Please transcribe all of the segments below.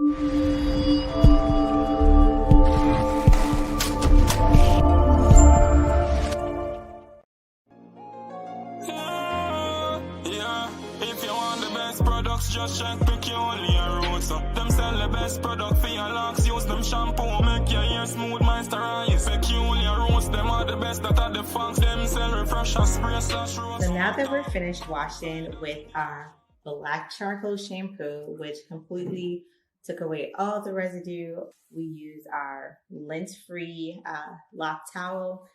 Just check peculiar roots up. Them sell the best product for your locks. Use them shampoo, make your hair smooth, moisturize. Peculiar roots, them are the best that are the funks. Them sell refresher, spray slash rose. So now that we're finished washing with our black charcoal shampoo, which completely took away all the residue, we use our lint-free Loc towel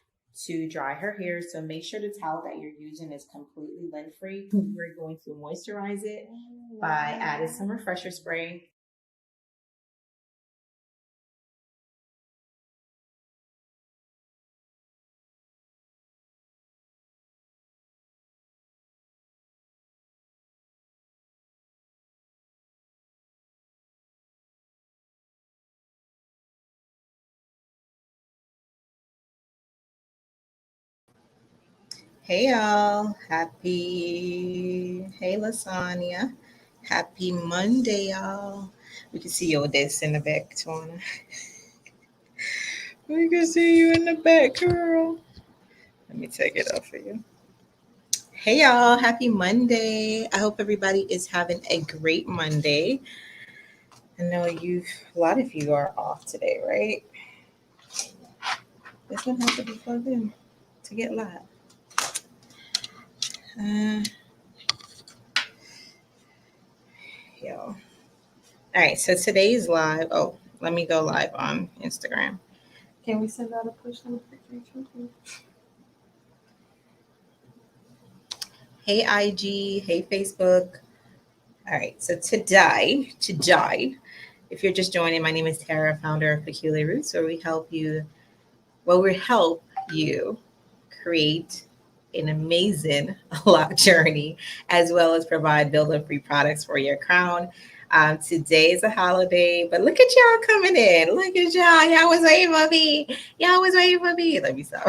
to dry her hair. So make sure the towel that you're using is completely lint-free. We're going to moisturize it by adding some refresher spray. Hey y'all, hey Lasagna, happy Monday y'all. We can see your desk in the back, Tawana. We can see you in the back, girl. Let me take it off for you. Hey y'all, happy Monday. I hope everybody is having a great Monday. I know a lot of you are off today, right? This one has to be plugged in to get live. All right, so today's live. Oh, let me go live on Instagram. Can we send out a push notification? Hey IG, hey Facebook. All right, so today, if you're just joining, my name is Tara, founder of Peculiar Roots, where we help you create an amazing lock journey, as well as provide build-up-free products for your crown. Today is a holiday, but look at y'all coming in. Look at y'all. Y'all was waiting for me. Let me stop.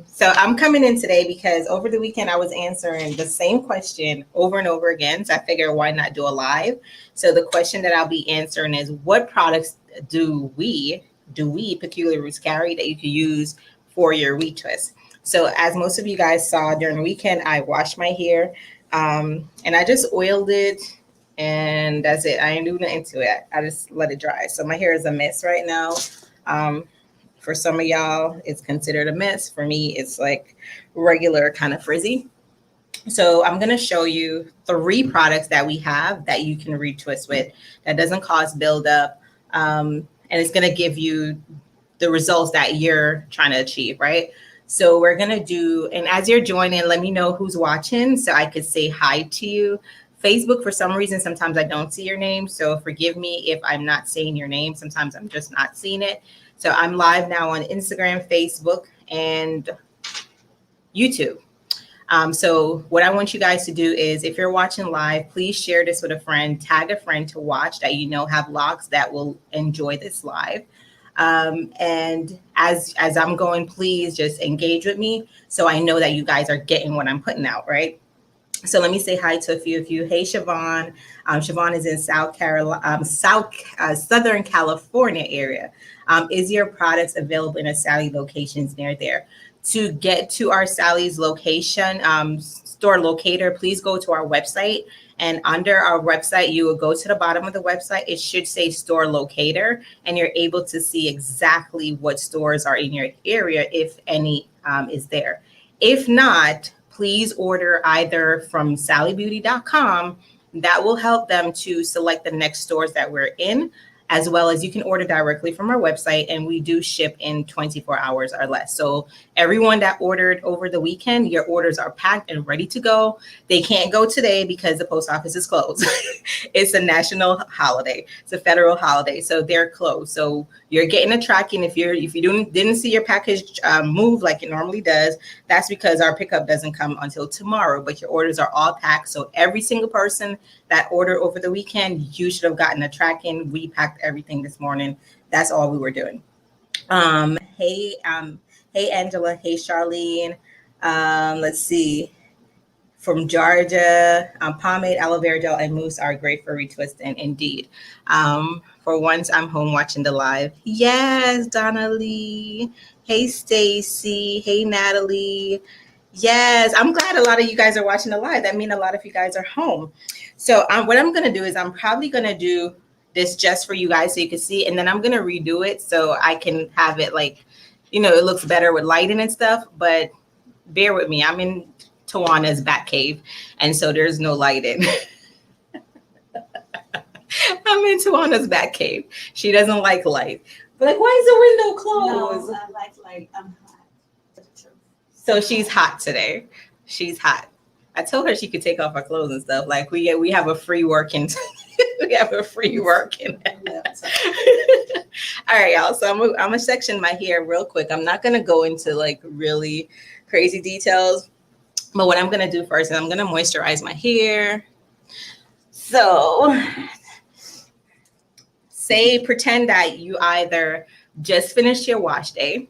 So I'm coming in today because over the weekend I was answering the same question over and over again. So I figured, why not do a live? So the question that I'll be answering is, what products do we Peculiar Roots carry that you can use for your retwist? So as most of you guys saw during the weekend, I washed my hair and I just oiled it, and that's it. I ain't doing nothing to it. I just let it dry. So my hair is a mess right now. For some of y'all, it's considered a mess. For me, it's like regular kind of frizzy. So I'm going to show you 3 products that we have that you can retwist with that doesn't cause buildup. And it's going to give you the results that you're trying to achieve, right? So we're going to do, and as you're joining, let me know who's watching so I could say hi to you. Facebook, for some reason, sometimes I don't see your name. So forgive me if I'm not saying your name. Sometimes I'm just not seeing it. So I'm live now on Instagram, Facebook, and YouTube. So what I want you guys to do is, if you're watching live, please share this with a friend, tag a friend to watch that you know have locks that will enjoy this live. And as I'm going, please just engage with me so I know that you guys are getting what I'm putting out, right? So let me say hi to a few of you. Hey, Siobhan. Siobhan is in Southern California area. Is your products available in a Sally locations near there? To get to our Sally's location, store locator, please go to our website. And under our website, you will go to the bottom of the website. It should say store locator, and you're able to see exactly what stores are in your area, if any is there. If not, please order either from sallybeauty.com. That will help them to select the next stores that we're in, as well as you can order directly from our website, and we do ship in 24 hours or less. So everyone that ordered over the weekend, your orders are packed and ready to go. They can't go today because the post office is closed. It's a national holiday. It's a federal holiday, so they're closed. So you're getting a tracking. If you didn't see your package move like it normally does, that's because our pickup doesn't come until tomorrow, but your orders are all packed. So every single person that ordered over the weekend, you should have gotten a tracking. We packed everything this morning. That's all we were doing. Hey Angela. Hey Charlene. Let's see. from Georgia. Pomade, aloe vera gel, and mousse are great for retwisting. Indeed. For once, I'm home watching the live. Yes, Donna Lee. Hey, Stacy. Hey, Natalie. Yes, I'm glad a lot of you guys are watching the live. That means a lot of you guys are home. So what I'm going to do is I'm probably going to do this just for you guys so you can see, and then I'm going to redo it so I can have it like, you know, it looks better with lighting and stuff, but bear with me. I'm in Tawana's back cave, and so there's no lighting. I'm in Tawana's back cave. She doesn't like light. But like, why is the window closed? No, I like light. I'm hot. So she's hot today. She's hot. I told her she could take off her clothes and stuff. Like we have a free working. We have a free working. All right, y'all. So I'm gonna section my hair real quick. I'm not gonna go into like really crazy details, but what I'm gonna do first is I'm gonna moisturize my hair. So pretend that you either just finished your wash day,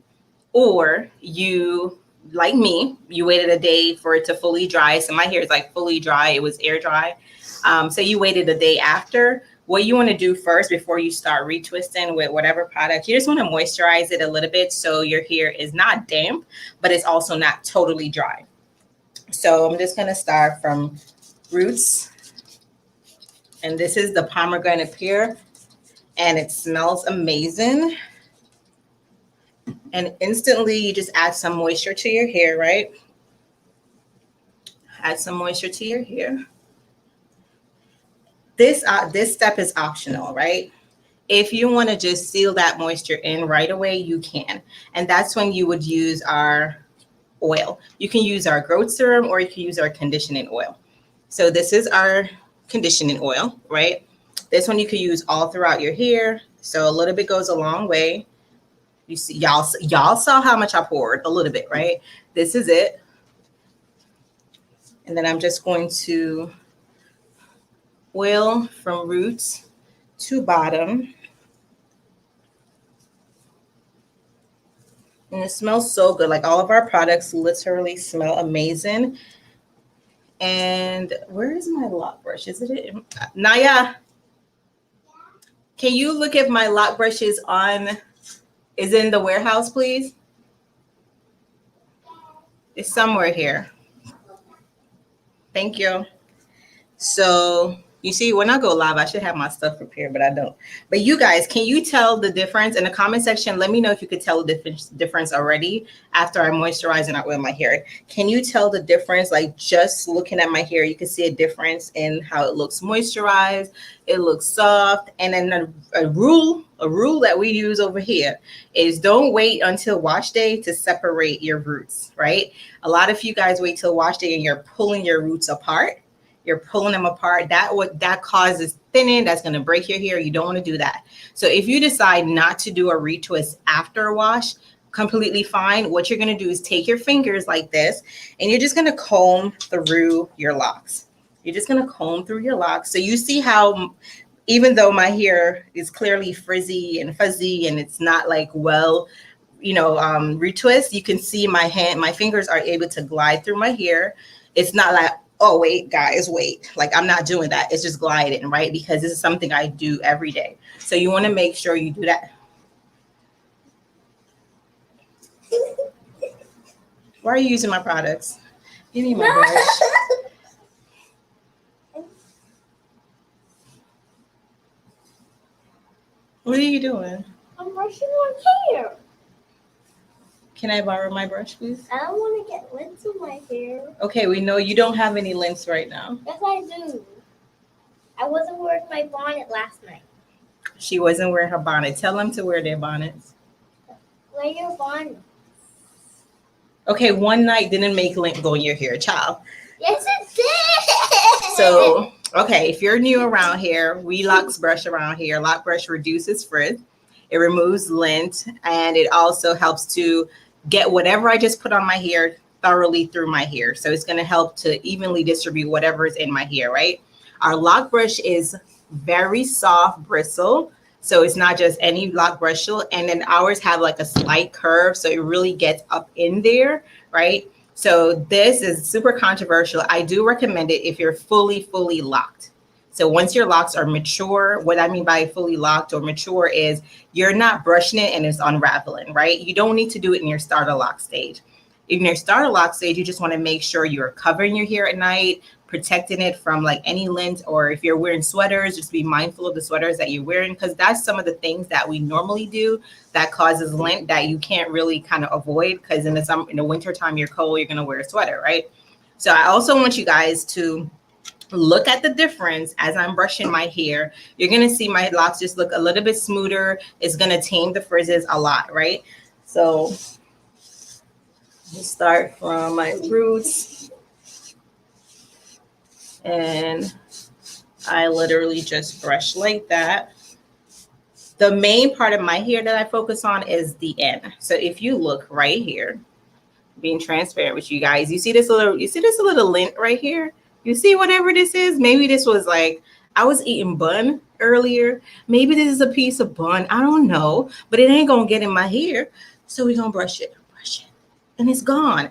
or you, like me, you waited a day for it to fully dry. So my hair is like fully dry. It was air dry. So you waited a day after. What you want to do first before you start retwisting with whatever product, you just want to moisturize it a little bit so your hair is not damp, but it's also not totally dry. So I'm just going to start from roots. And this is the pomegranate pear, and it smells amazing. And instantly you just add some moisture to your hair, right? Add some moisture to your hair. This step is optional, right? If you want to just seal that moisture in right away, you can. And that's when you would use our oil. You can use our growth serum, or you can use our conditioning oil. So this is our conditioning oil, right? This one you could use all throughout your hair. So a little bit goes a long way. You see, y'all saw how much I poured, a little bit, right? This is it. And then I'm just going to oil from roots to bottom. And it smells so good. Like all of our products literally smell amazing. And where is my Loc Brush? Is it? Naya, can you look if my Loc Brush is in the warehouse, please? It's somewhere here. Thank you. So you see, when I go live, I should have my stuff prepared, but I don't. But you guys, can you tell the difference in the comment section? Let me know if you could tell the difference already after I moisturize and I oil my hair. Can you tell the difference? Like just looking at my hair, you can see a difference in how it looks moisturized. It looks soft. And then a rule that we use over here is don't wait until wash day to separate your roots, right? A lot of you guys wait till wash day and you're pulling your roots apart. You're pulling them apart. That causes thinning. That's going to break your hair. You don't want to do that. So if you decide not to do a retwist after a wash, completely fine. What you're going to do is take your fingers like this, and you're just going to comb through your locks. You're just going to comb through your locks. So you see how, even though my hair is clearly frizzy and fuzzy and it's not like retwist, you can see my fingers are able to glide through my hair. It's not like, oh, wait, guys, wait. Like, I'm not doing that. It's just gliding, right? Because this is something I do every day. So you want to make sure you do that. Why are you using my products? Give me my brush. What are you doing? I'm brushing my hair. Can I borrow my brush, please? I don't want to get lint in my hair. Okay, we know you don't have any lints right now. Yes, I do. I wasn't wearing my bonnet last night. She wasn't wearing her bonnet. Tell them to wear their bonnets. Wear your bonnet. Okay, one night didn't make lint go in your hair, child. Yes, it did. So, okay, if you're new around here, we Loc Brush around here. Loc Brush reduces frizz. It removes lint, and it also helps to get whatever I just put on my hair thoroughly through my hair. So it's going to help to evenly distribute whatever is in my hair, right? Our Loc Brush is very soft bristle. So it's not just any Loc Brush. And then ours have like a slight curve. So it really gets up in there, right? So this is super controversial. I do recommend it if you're fully locked. So once your locks are mature, what I mean by fully locked or mature is you're not brushing it and it's unraveling, right? You don't need to do it in your starter lock stage. In your starter lock stage, you just want to make sure you're covering your hair at night, protecting it from like any lint, or if you're wearing sweaters, just be mindful of the sweaters that you're wearing, because that's some of the things that we normally do that causes lint that you can't really kind of avoid, because in the winter time you're cold, you're going to wear a sweater, right? So I also want you guys to look at the difference as I'm brushing my hair. You're going to see my locks just look a little bit smoother. It's going to tame the frizzes a lot, right? So start from my roots, and I literally just brush like that. The main part of my hair that I focus on is the end. So if you look right here, being transparent with you guys, you see this little lint right here? You see whatever this is? Maybe this was like, I was eating bun earlier. Maybe this is a piece of bun. I don't know, but it ain't gonna get in my hair. So we're gonna brush it, and it's gone.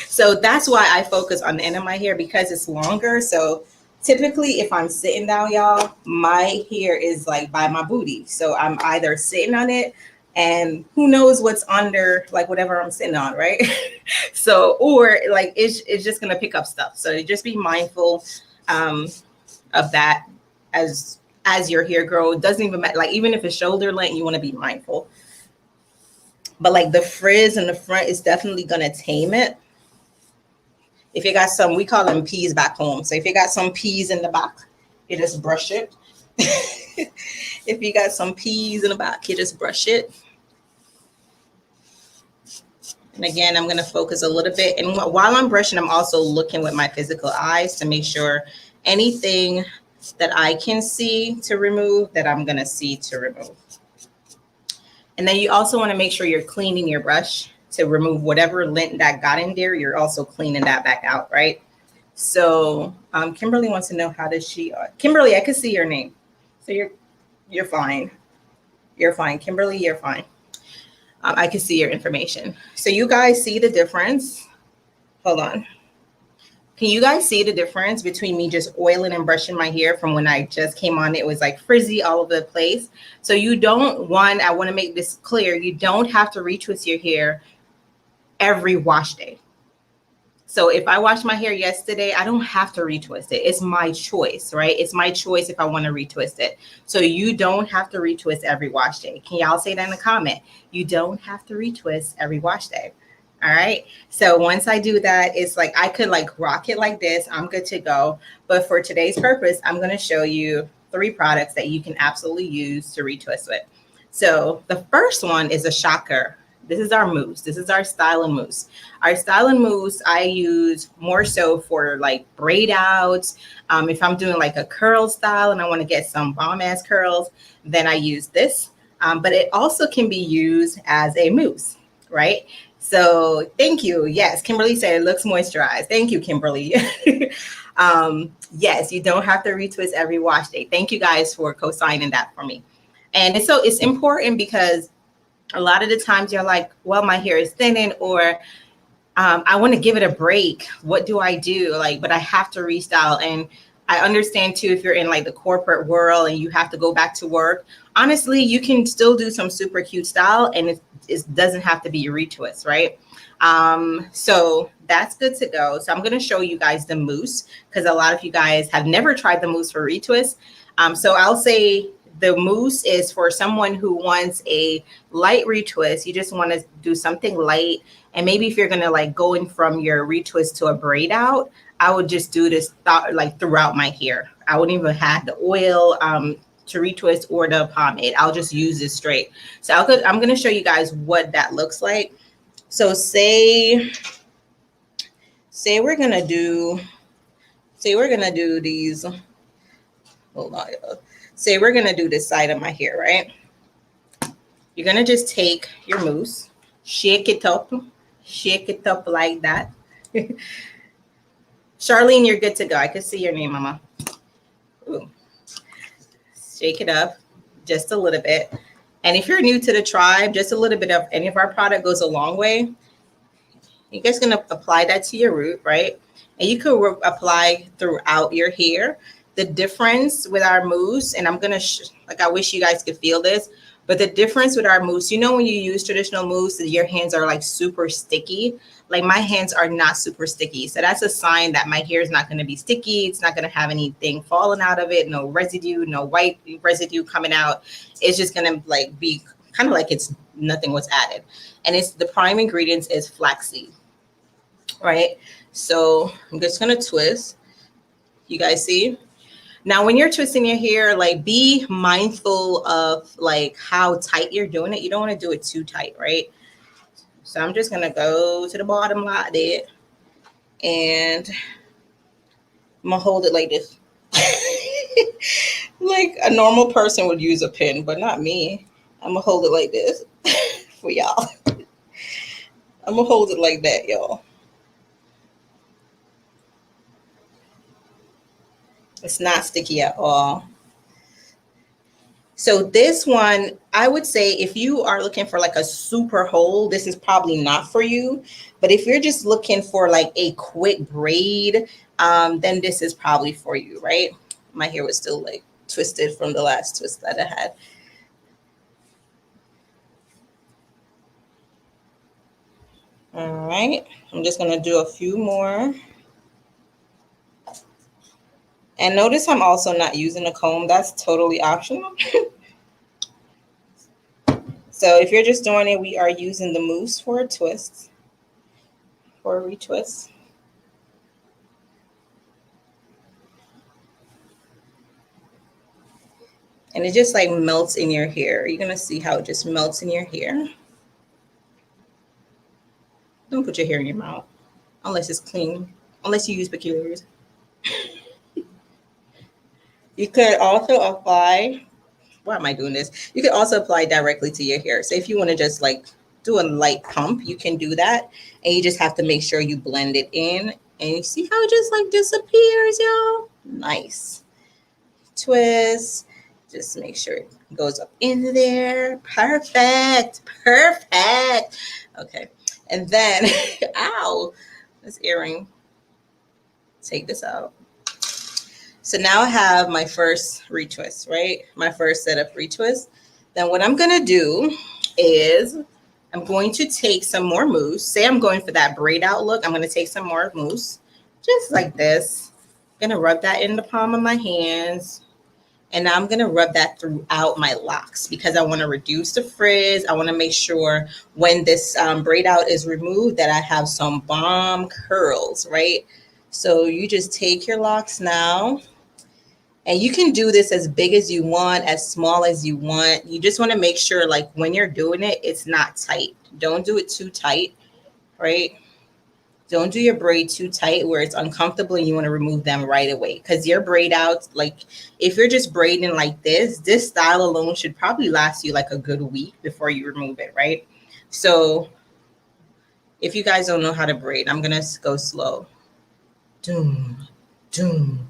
So that's why I focus on the end of my hair, because it's longer. So typically if I'm sitting down, y'all, my hair is like by my booty. So I'm either sitting on it, and who knows what's under like whatever I'm sitting on, right? So, or like it's just gonna pick up stuff. So just be mindful of that as your hair grows. It doesn't even matter, like even if it's shoulder length, you want to be mindful. But like the frizz in the front is definitely gonna tame it. If you got some, we call them peas back home. So if you got some peas in the back, you just brush it. If you got some peas in the back, you just brush it. And again, I'm going to focus a little bit. And while I'm brushing, I'm also looking with my physical eyes to make sure anything that I can see to remove, that I'm going to see to remove. And then you also want to make sure you're cleaning your brush to remove whatever lint that got in there. You're also cleaning that back out, right? So Kimberly wants to know, how does she, Kimberly, I can see your name. So you're fine. You're fine. Kimberly, you're fine. I can see your information. So you guys see the difference? Hold on. Can you guys see the difference between me just oiling and brushing my hair from when I just came on? It was like frizzy all over the place. So you don't want, I want to make this clear, you don't have to retwist your hair every wash day. So if I washed my hair yesterday, I don't have to retwist it. It's my choice, right? It's my choice if I want to retwist it. So you don't have to retwist every wash day. Can y'all say that in the comment? You don't have to retwist every wash day. All right. So once I do that, it's like I could like rock it like this. I'm good to go. But for today's purpose, I'm going to show you 3 products that you can absolutely use to retwist with. So the first one is a shocker. This is our mousse. This is our styling mousse. Our styling mousse I use more so for like braid outs. If I'm doing like a curl style and I want to get some bomb ass curls, then I use this. But it also can be used as a mousse, right? So thank you. Yes, Kimberly said it looks moisturized. Thank you, Kimberly. Yes, you don't have to retwist every wash day. Thank you guys for co-signing that for me. And it's important because a lot of the times you're like, well, my hair is thinning, or I want to give it a break. What do I do? Like, but I have to restyle. And I understand too, if you're in like the corporate world and you have to go back to work, honestly, you can still do some super cute style and it doesn't have to be a retwist, right? So that's good to go. So I'm going to show you guys the mousse because a lot of you guys have never tried the mousse for retwist. So I'll say the mousse is for someone who wants a light retwist. You just want to do something light. And maybe if you're going to like going from your retwist to a braid out, I would just do this like throughout my hair. I wouldn't even have the oil to retwist or the pomade. I'll just use this straight. So I'm going to show you guys what that looks like. So say we're going to do these. Hold on. Say we're going to do this side of my hair, right? You're going to just take your mousse, shake it up like that. Charlene, you're good to go. I can see your name, Mama. Ooh. Shake it up just a little bit. And if you're new to the tribe, just a little bit of any of our product goes a long way. You're just gonna apply that to your root, right? And you could apply throughout your hair. The difference with our mousse, and I'm gonna like I wish you guys could feel this, but the difference with our mousse, you know, when you use traditional mousse, your hands are like super sticky. Like my hands are not super sticky, so that's a sign that my hair is not going to be sticky. It's not going to have anything falling out of it, no residue, no white residue coming out. It's just going to like be kind of like it's nothing was added. And it's the prime ingredients is flaxseed, right? So I'm just going to twist. You guys see? Now, when you're twisting your hair, like be mindful of like how tight you're doing it. You don't want to do it too tight, right? So I'm just going to go to the bottom like that. And I'm going to hold it like this. Like a normal person would use a pin, but not me. I'm going to hold it like this for y'all. I'm going to hold it like that, y'all. It's not sticky at all. So this one, I would say if you are looking for like a super hold, this is probably not for you. But if you're just looking for like a quick braid, then this is probably for you, right? My hair was still like twisted from the last twist that I had. All right, I'm just gonna do a few more. And notice I'm also not using a comb. That's totally optional. So if you're just doing it, we are using the mousse for a twist, for a retwist. And it just like melts in your hair. You're gonna see how it just melts in your hair. Don't put your hair in your mouth unless it's clean, unless you use peculiars. You could also apply, why am I doing this? You could also apply directly to your hair. So if you want to just like do a light pump, you can do that. And you just have to make sure you blend it in. And you see how it just like disappears, y'all? Nice. Twist. Just make sure it goes up in there. Perfect. Perfect. Okay. And then, ow, this earring. Take this out. So now I have my first retwist, right? My first set of retwists. Then what I'm going to do is I'm going to take some more mousse. Say I'm going for that braid out look. I'm going to take some more mousse, just like this. I'm going to rub that in the palm of my hands. And now I'm going to rub that throughout my locks because I want to reduce the frizz. I want to make sure when this braid out is removed that I have some bomb curls, right? So you just take your locks now. And you can do this as big as you want, as small as you want. You just want to make sure like when you're doing it, it's not tight. Don't do it too tight, right? Don't do your braid too tight where it's uncomfortable and you want to remove them right away. Because your braid out, like if you're just braiding like this style alone should probably last you like a good week before you remove it, right? So if you guys don't know how to braid, I'm going to go slow. Doom, doom,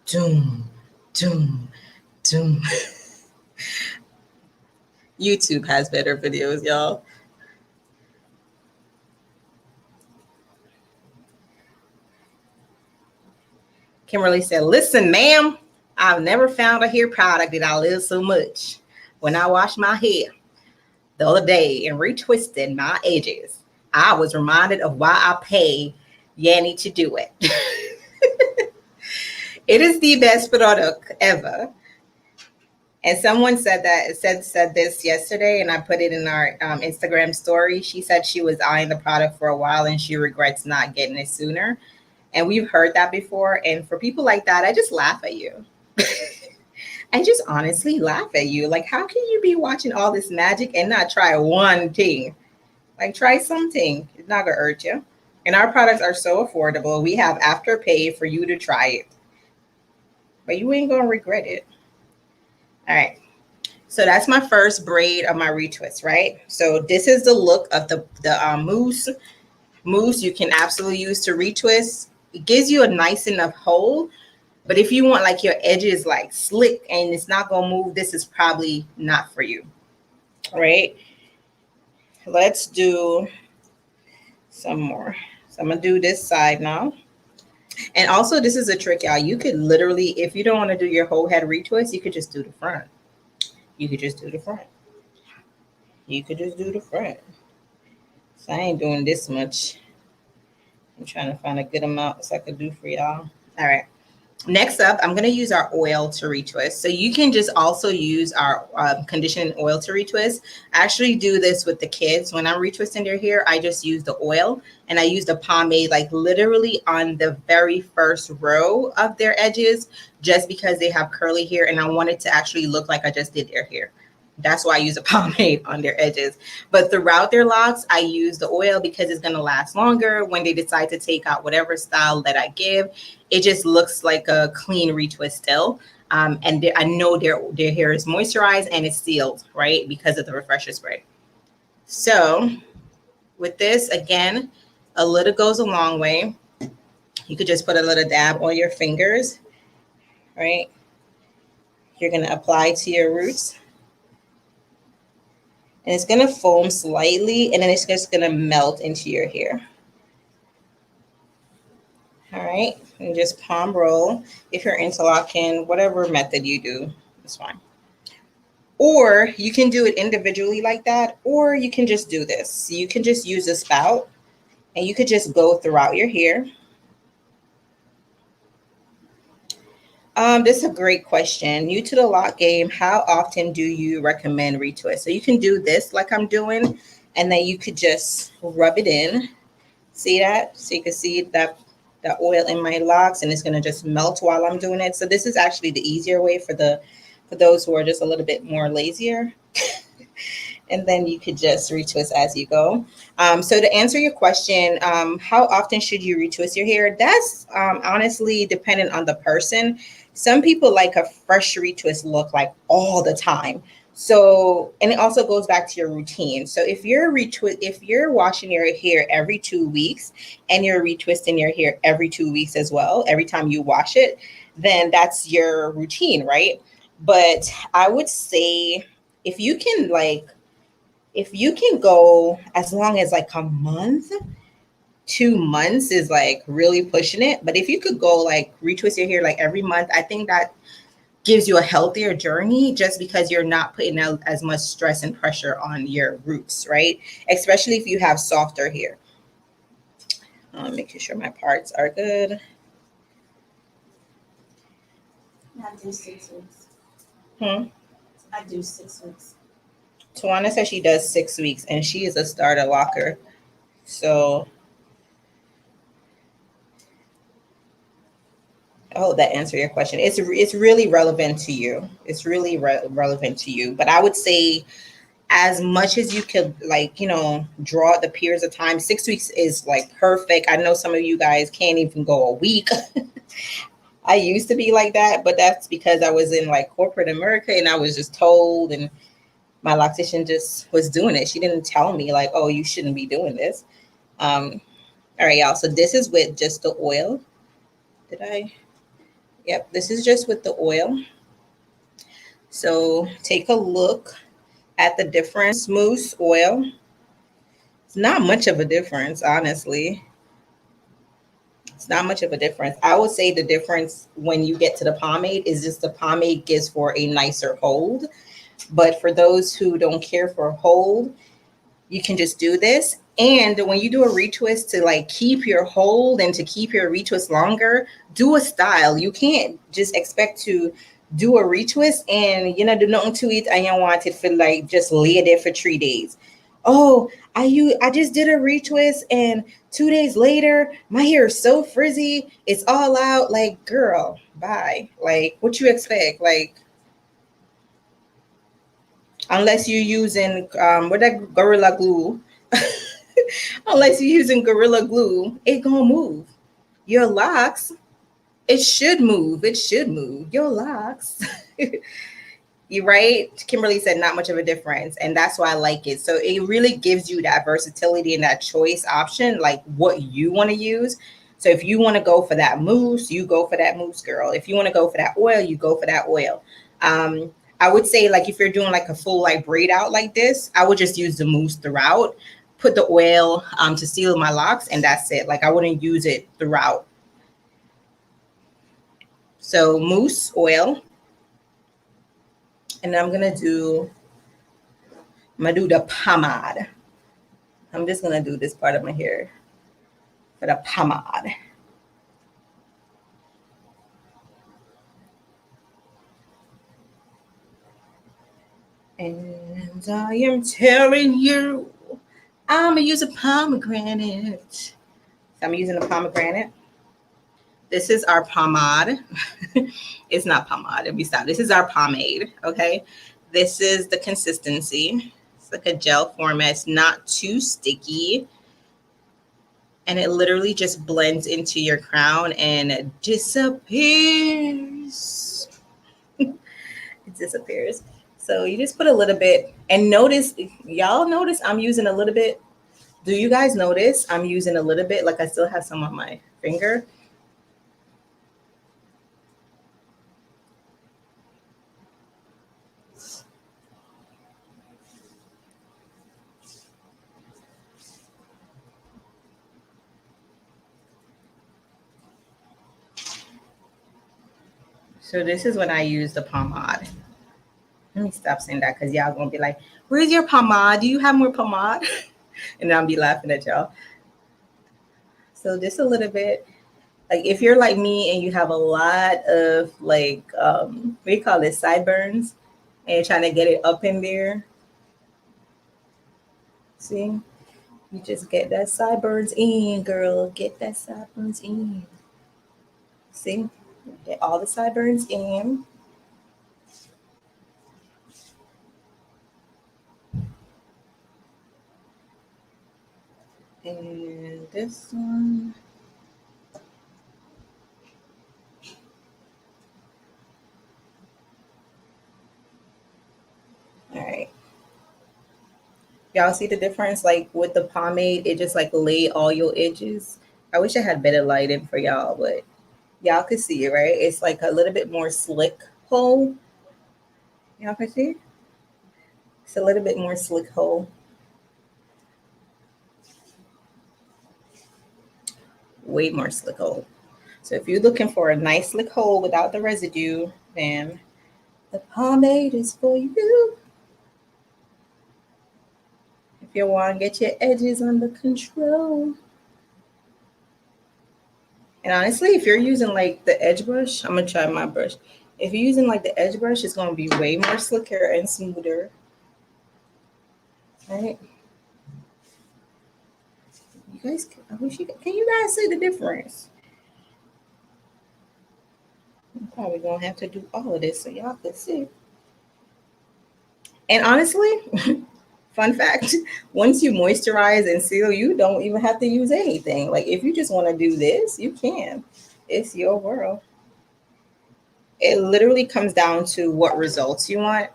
doom. Doom, doom. YouTube has better videos, y'all. Kimberly said, listen, ma'am, I've never found a hair product that I love so much. When I washed my hair the other day and retwisted my edges, I was reminded of why I pay Yanni to do it. It is the best product ever. And someone said that said this yesterday, and I put it in our Instagram story. She said she was eyeing the product for a while and she regrets not getting it sooner. And we've heard that before. And for people like that, I just laugh at you. I just honestly laugh at you. Like, how can you be watching all this magic and not try one thing? Like, try something. It's not gonna hurt you. And our products are so affordable. We have Afterpay for you to try it. But you ain't gonna regret it. All right. So that's my first braid of my retwist, right? So this is the look of the mousse. Mousse you can absolutely use to retwist. It gives you a nice enough hold. But if you want like your edges like slick and it's not gonna move, this is probably not for you. All right. Let's do some more. So I'm gonna do this side now. And also, this is a trick, y'all. You could literally, if you don't want to do your whole head retwist, you could just do the front. You could just do the front. You could just do the front. So I ain't doing this much. I'm trying to find a good amount so I could do for y'all. All right. Next up, I'm going to use our oil to retwist. So you can just also use our conditioning oil to retwist. I actually do this with the kids. When I'm retwisting their hair, I just use the oil and I use the pomade like literally on the very first row of their edges just because they have curly hair and I want it to actually look like I just did their hair. That's why I use a pomade on their edges. But throughout their locks, I use the oil because it's going to last longer. When they decide to take out whatever style that I give, it just looks like a clean retwist still. And I know their hair is moisturized and it's sealed, right? Because of the refresher spray. So with this, again, a little goes a long way. You could just put a little dab on your fingers, right? You're going to apply to your roots. And it's going to foam slightly, and then it's just going to melt into your hair. All right, and just palm roll. If you're interlocking, whatever method you do, it's fine. Or you can do it individually like that, or you can just do this. You can just use a spout, and you could just go throughout your hair. This is a great question. New to the lock game, how often do you recommend retwist? So you can do this like I'm doing, and then you could just rub it in. See that? So you can see that the oil in my locks, and it's going to just melt while I'm doing it. So this is actually the easier way for those who are just a little bit more lazier. And then you could just retwist as you go. So to answer your question, how often should you retwist your hair? That's honestly dependent on the person. Some people like a fresh retwist look like all the time. So, and it also goes back to your routine. So if you're washing your hair every 2 weeks and you're retwisting your hair every 2 weeks as well, every time you wash it, then that's your routine, right? But I would say if you can go as long as like a month, 2 months is like really pushing it. But if you could go like retwist your hair like every month, I think that gives you a healthier journey just because you're not putting out as much stress and pressure on your roots, right? Especially if you have softer hair. Making sure my parts are good. I do 6 weeks. I do 6 weeks. Tawana says she does 6 weeks and she is a starter locker. So I hope that answered your question. It's really relevant to you. It's really relevant to you. But I would say as much as you could, like, draw the periods of time, 6 weeks is like perfect. I know some of you guys can't even go a week. I used to be like that, but that's because I was in like corporate America and I was just told, and my loctician just was doing it. She didn't tell me like, oh, you shouldn't be doing this. All right, y'all. So this is with just the oil. Yep, this is just with the oil. So take a look at the difference. Mousse oil. It's not much of a difference, honestly. It's not much of a difference. I would say the difference when you get to the pomade is just the pomade gives for a nicer hold. But for those who don't care for hold, you can just do this. And when you do a retwist to like keep your hold and to keep your retwist longer, do a style. You can't just expect to do a retwist and do nothing to it and you want it for like just lay there for 3 days. Oh, I just did a retwist and 2 days later my hair is so frizzy, it's all out. Like, girl, bye. Like, what you expect? Like, unless you're using Gorilla Glue. Unless you're using Gorilla Glue, it gonna move. Your locks, it should move. It should move. Your locks. You're right. Kimberly said not much of a difference. And that's why I like it. So it really gives you that versatility and that choice option, like what you want to use. So if you want to go for that mousse, you go for that mousse, girl. If you want to go for that oil, you go for that oil. I would say like if you're doing like a full like braid out like this, I would just use the mousse throughout. put the oil to seal my locks, and that's it. Like I wouldn't use it throughout. So mousse oil. And I'm gonna do the pomade. I'm just gonna do this part of my hair for the pomade. And I am telling you, I'm gonna use a pomegranate. So I'm using a pomegranate. This is our pomade. It's not pomade. Let me stop. This is our pomade. Okay. This is the consistency. It's like a gel format. It's not too sticky. And it literally just blends into your crown and disappears. It disappears. So you just put a little bit, and notice, y'all notice I'm using a little bit. Do you guys notice I'm using a little bit? Like I still have some on my finger. So this is when I use the pomade. Let me stop saying that because y'all gonna be like, where's your pomade? Do you have more pomade? And I'll be laughing at y'all. So just a little bit. Like if you're like me and you have a lot of like, what do you call it, sideburns, and you're trying to get it up in there. See? You just get that sideburns in, girl. Get that sideburns in. See? Get all the sideburns in. And this one. All right. Y'all see the difference? Like with the pomade, it just like lay all your edges. I wish I had better lighting for y'all, but y'all could see it, right? It's like a little bit more slick hole. Y'all can see? It's a little bit more slick hole. Way more slick hole. So if you're looking for a nice slick hole without the residue, then the pomade is for you. If you want to get your edges under control. And honestly, if you're using like the edge brush, I'm going to try my brush. If you're using like the edge brush, it's going to be way more slicker and smoother. Right? You guys, I wish you can you guys see the difference? I'm probably going to have to do all of this so y'all can see. And honestly, fun fact, once you moisturize and seal, you don't even have to use anything. Like if you just want to do this, you can. It's your world. It literally comes down to what results you want.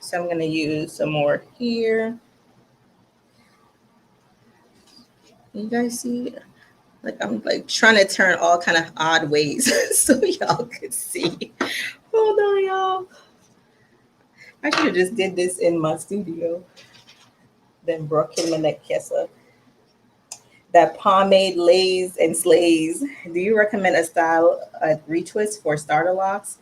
So I'm going to use some more here. You guys see? Like I'm like trying to turn all kind of odd ways so y'all could see. Hold on, y'all. I should have just did this in my studio. Then broken my neck kessa. That pomade lays and slays. Do you recommend a style, a retwist for starter locks?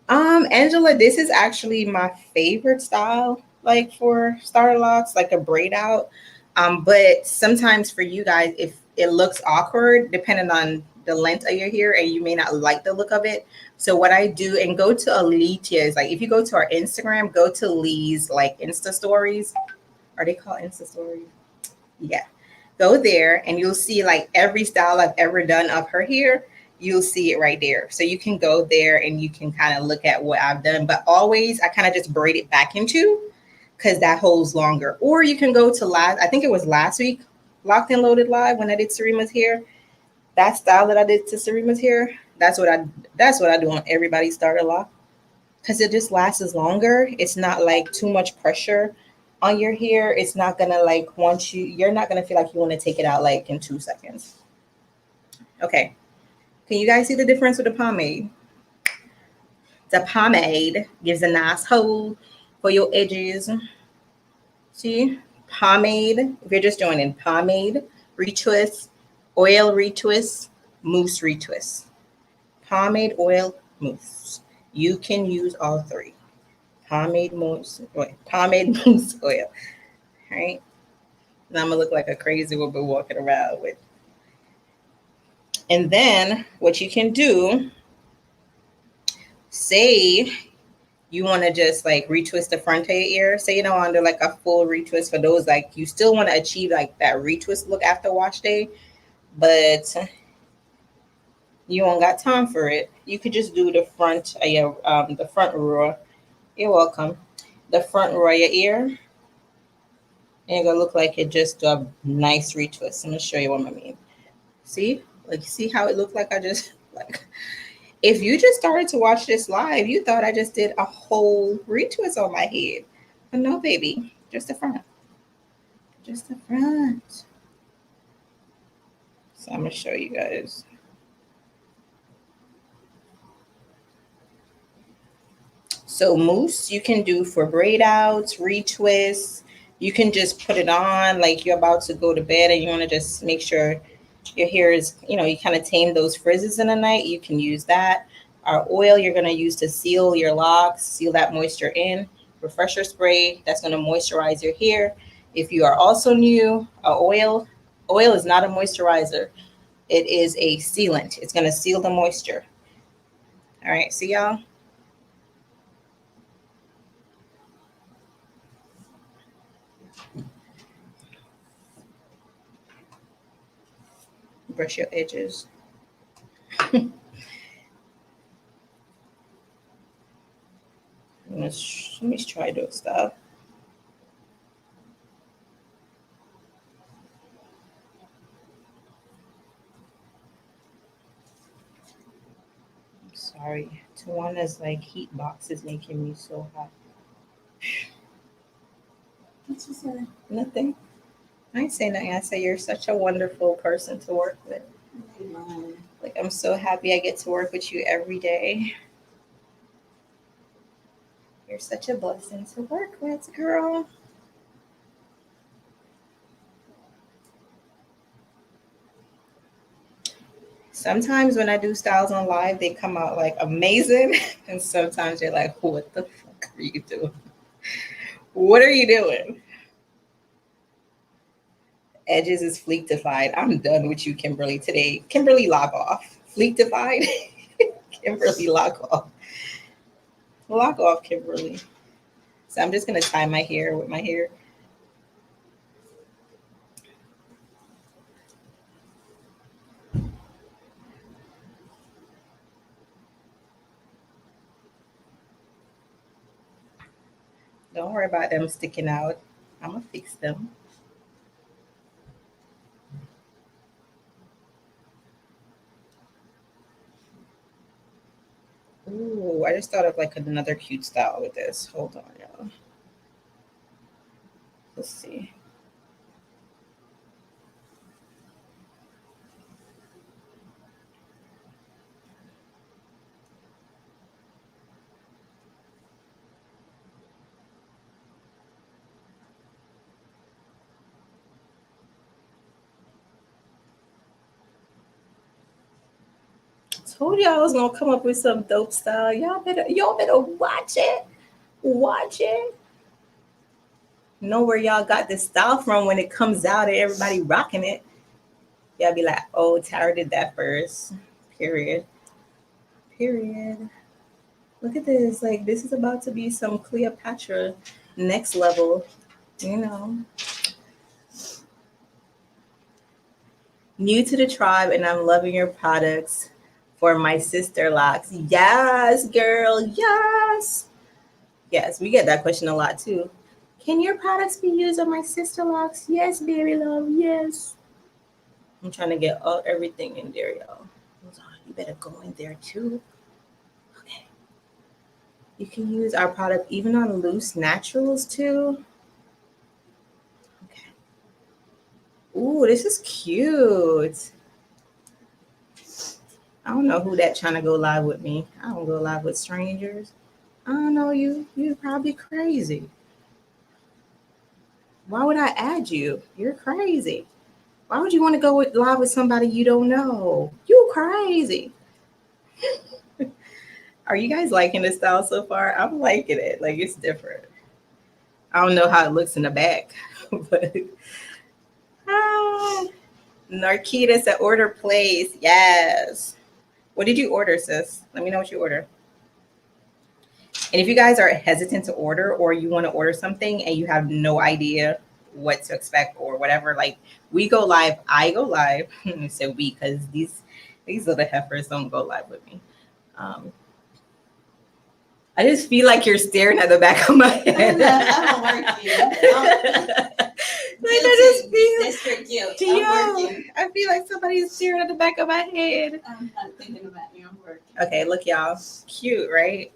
Angela, this is actually my favorite style, like for starter locks, like a braid out. But sometimes for you guys, if it looks awkward, depending on the length of your hair, and you may not like the look of it. So what I do, and go to Alitia's, like if you go to our Instagram, go to Lee's like Insta stories. Are they called Insta stories? Yeah. Go there and you'll see like every style I've ever done of her hair. You'll see it right there. So you can go there and you can kind of look at what I've done. But always I kind of just braid it back into, because that holds longer. Or you can go to I think it was last week, Locked and Loaded Live, when I did Serima's hair. That style that I did to Serima's hair, that's what I do on everybody's starter lock, because it just lasts longer. It's not like too much pressure on your hair. It's not gonna like you're not gonna feel like you want to take it out like in 2 seconds. Okay, can you guys see the difference with the pomade? The pomade gives a nice hold for your edges. See, Pomade, if you're just joining, pomade, retwist, oil retwist, mousse retwist. Pomade, oil, mousse. You can use all three. Pomade, mousse, oil. Pomade, mousse, oil. All right. Now I'm gonna look like a crazy woman walking around with. And then what you can do, say you want to just like retwist the front of your ear. Say you don't want to do like a full retwist for those, like you still want to achieve like that retwist look after wash day, but you don't got time for it. You could just do the front of your the front row. You're welcome. The front row of your ear. And you're gonna look like it just do a nice retwist. I'm gonna show you what I mean. See? Like see how it looked like I just like if you just started to watch this live, you thought I just did a whole retwist on my head. But no, baby, just the front. Just the front. So I'm gonna show you guys. So mousse you can do for braid outs, retwists. You can just put it on like you're about to go to bed and you want to just make sure your hair is, you know, you kind of tame those frizzes in the night. You can use that. Our oil you're going to use to seal your locks, seal that moisture in. Refresher spray, that's going to moisturize your hair. If you are also new, oil is not a moisturizer. It is a sealant. It's going to seal the moisture. All right, see y'all? Brush your edges. Let me try those stuff. I'm sorry. Tawana's like heat box is making me so hot. What you said? Nothing. I ain't saying nothing. I say you're such a wonderful person to work with. Like I'm so happy I get to work with you every day. You're such a blessing to work with, girl. Sometimes when I do styles on live, they come out like amazing. And sometimes you're like, what the fuck are you doing? What are you doing? Edges is fleektified. I'm done with you, Kimberly, today. Kimberly, log off. Fleektified? Kimberly, log off. Log off, Kimberly. So I'm just going to tie my hair with my hair. Don't worry about them sticking out. I'm going to fix them. Ooh, I just thought of like another cute style with this. Hold on, y'all. Let's see. Told y'all I was gonna come up with some dope style. Y'all better watch it. Watch it. Know where y'all got this style from when it comes out and everybody rocking it. Y'all be like, oh, Tara did that first. Period. Period. Look at this. Like this is about to be some Cleopatra next level, you know. New to the tribe and I'm loving your products. For my sister locks. Yes, girl. Yes. Yes, we get that question a lot too. Can your products be used on my sister locks? Yes, baby love. Yes. I'm trying to get everything in there, y'all. Hold on. You better go in there too. Okay. You can use our product even on loose naturals too. Okay. Ooh, this is cute. I don't know who that trying to go live with me. I don't go live with strangers. I don't know you. You're probably crazy. Why would I add you? You're crazy. Why would you want to go live with somebody you don't know? You crazy. Are you guys liking this style so far? I'm liking it. Like, it's different. I don't know how it looks in the back, but Narkita said order place. Yes. What did you order, sis? Let me know what you order. And if you guys are hesitant to order or you want to order something and you have no idea what to expect or whatever, like we go live, I go live. So we, because these little heifers don't go live with me. I just feel like you're staring at the back of my head. I'm working. Like I just feel That's for guilt. yo, I'm working. I feel like somebody is staring at the back of my head. I'm not thinking about you. I'm working. Okay, look, y'all. Cute, right?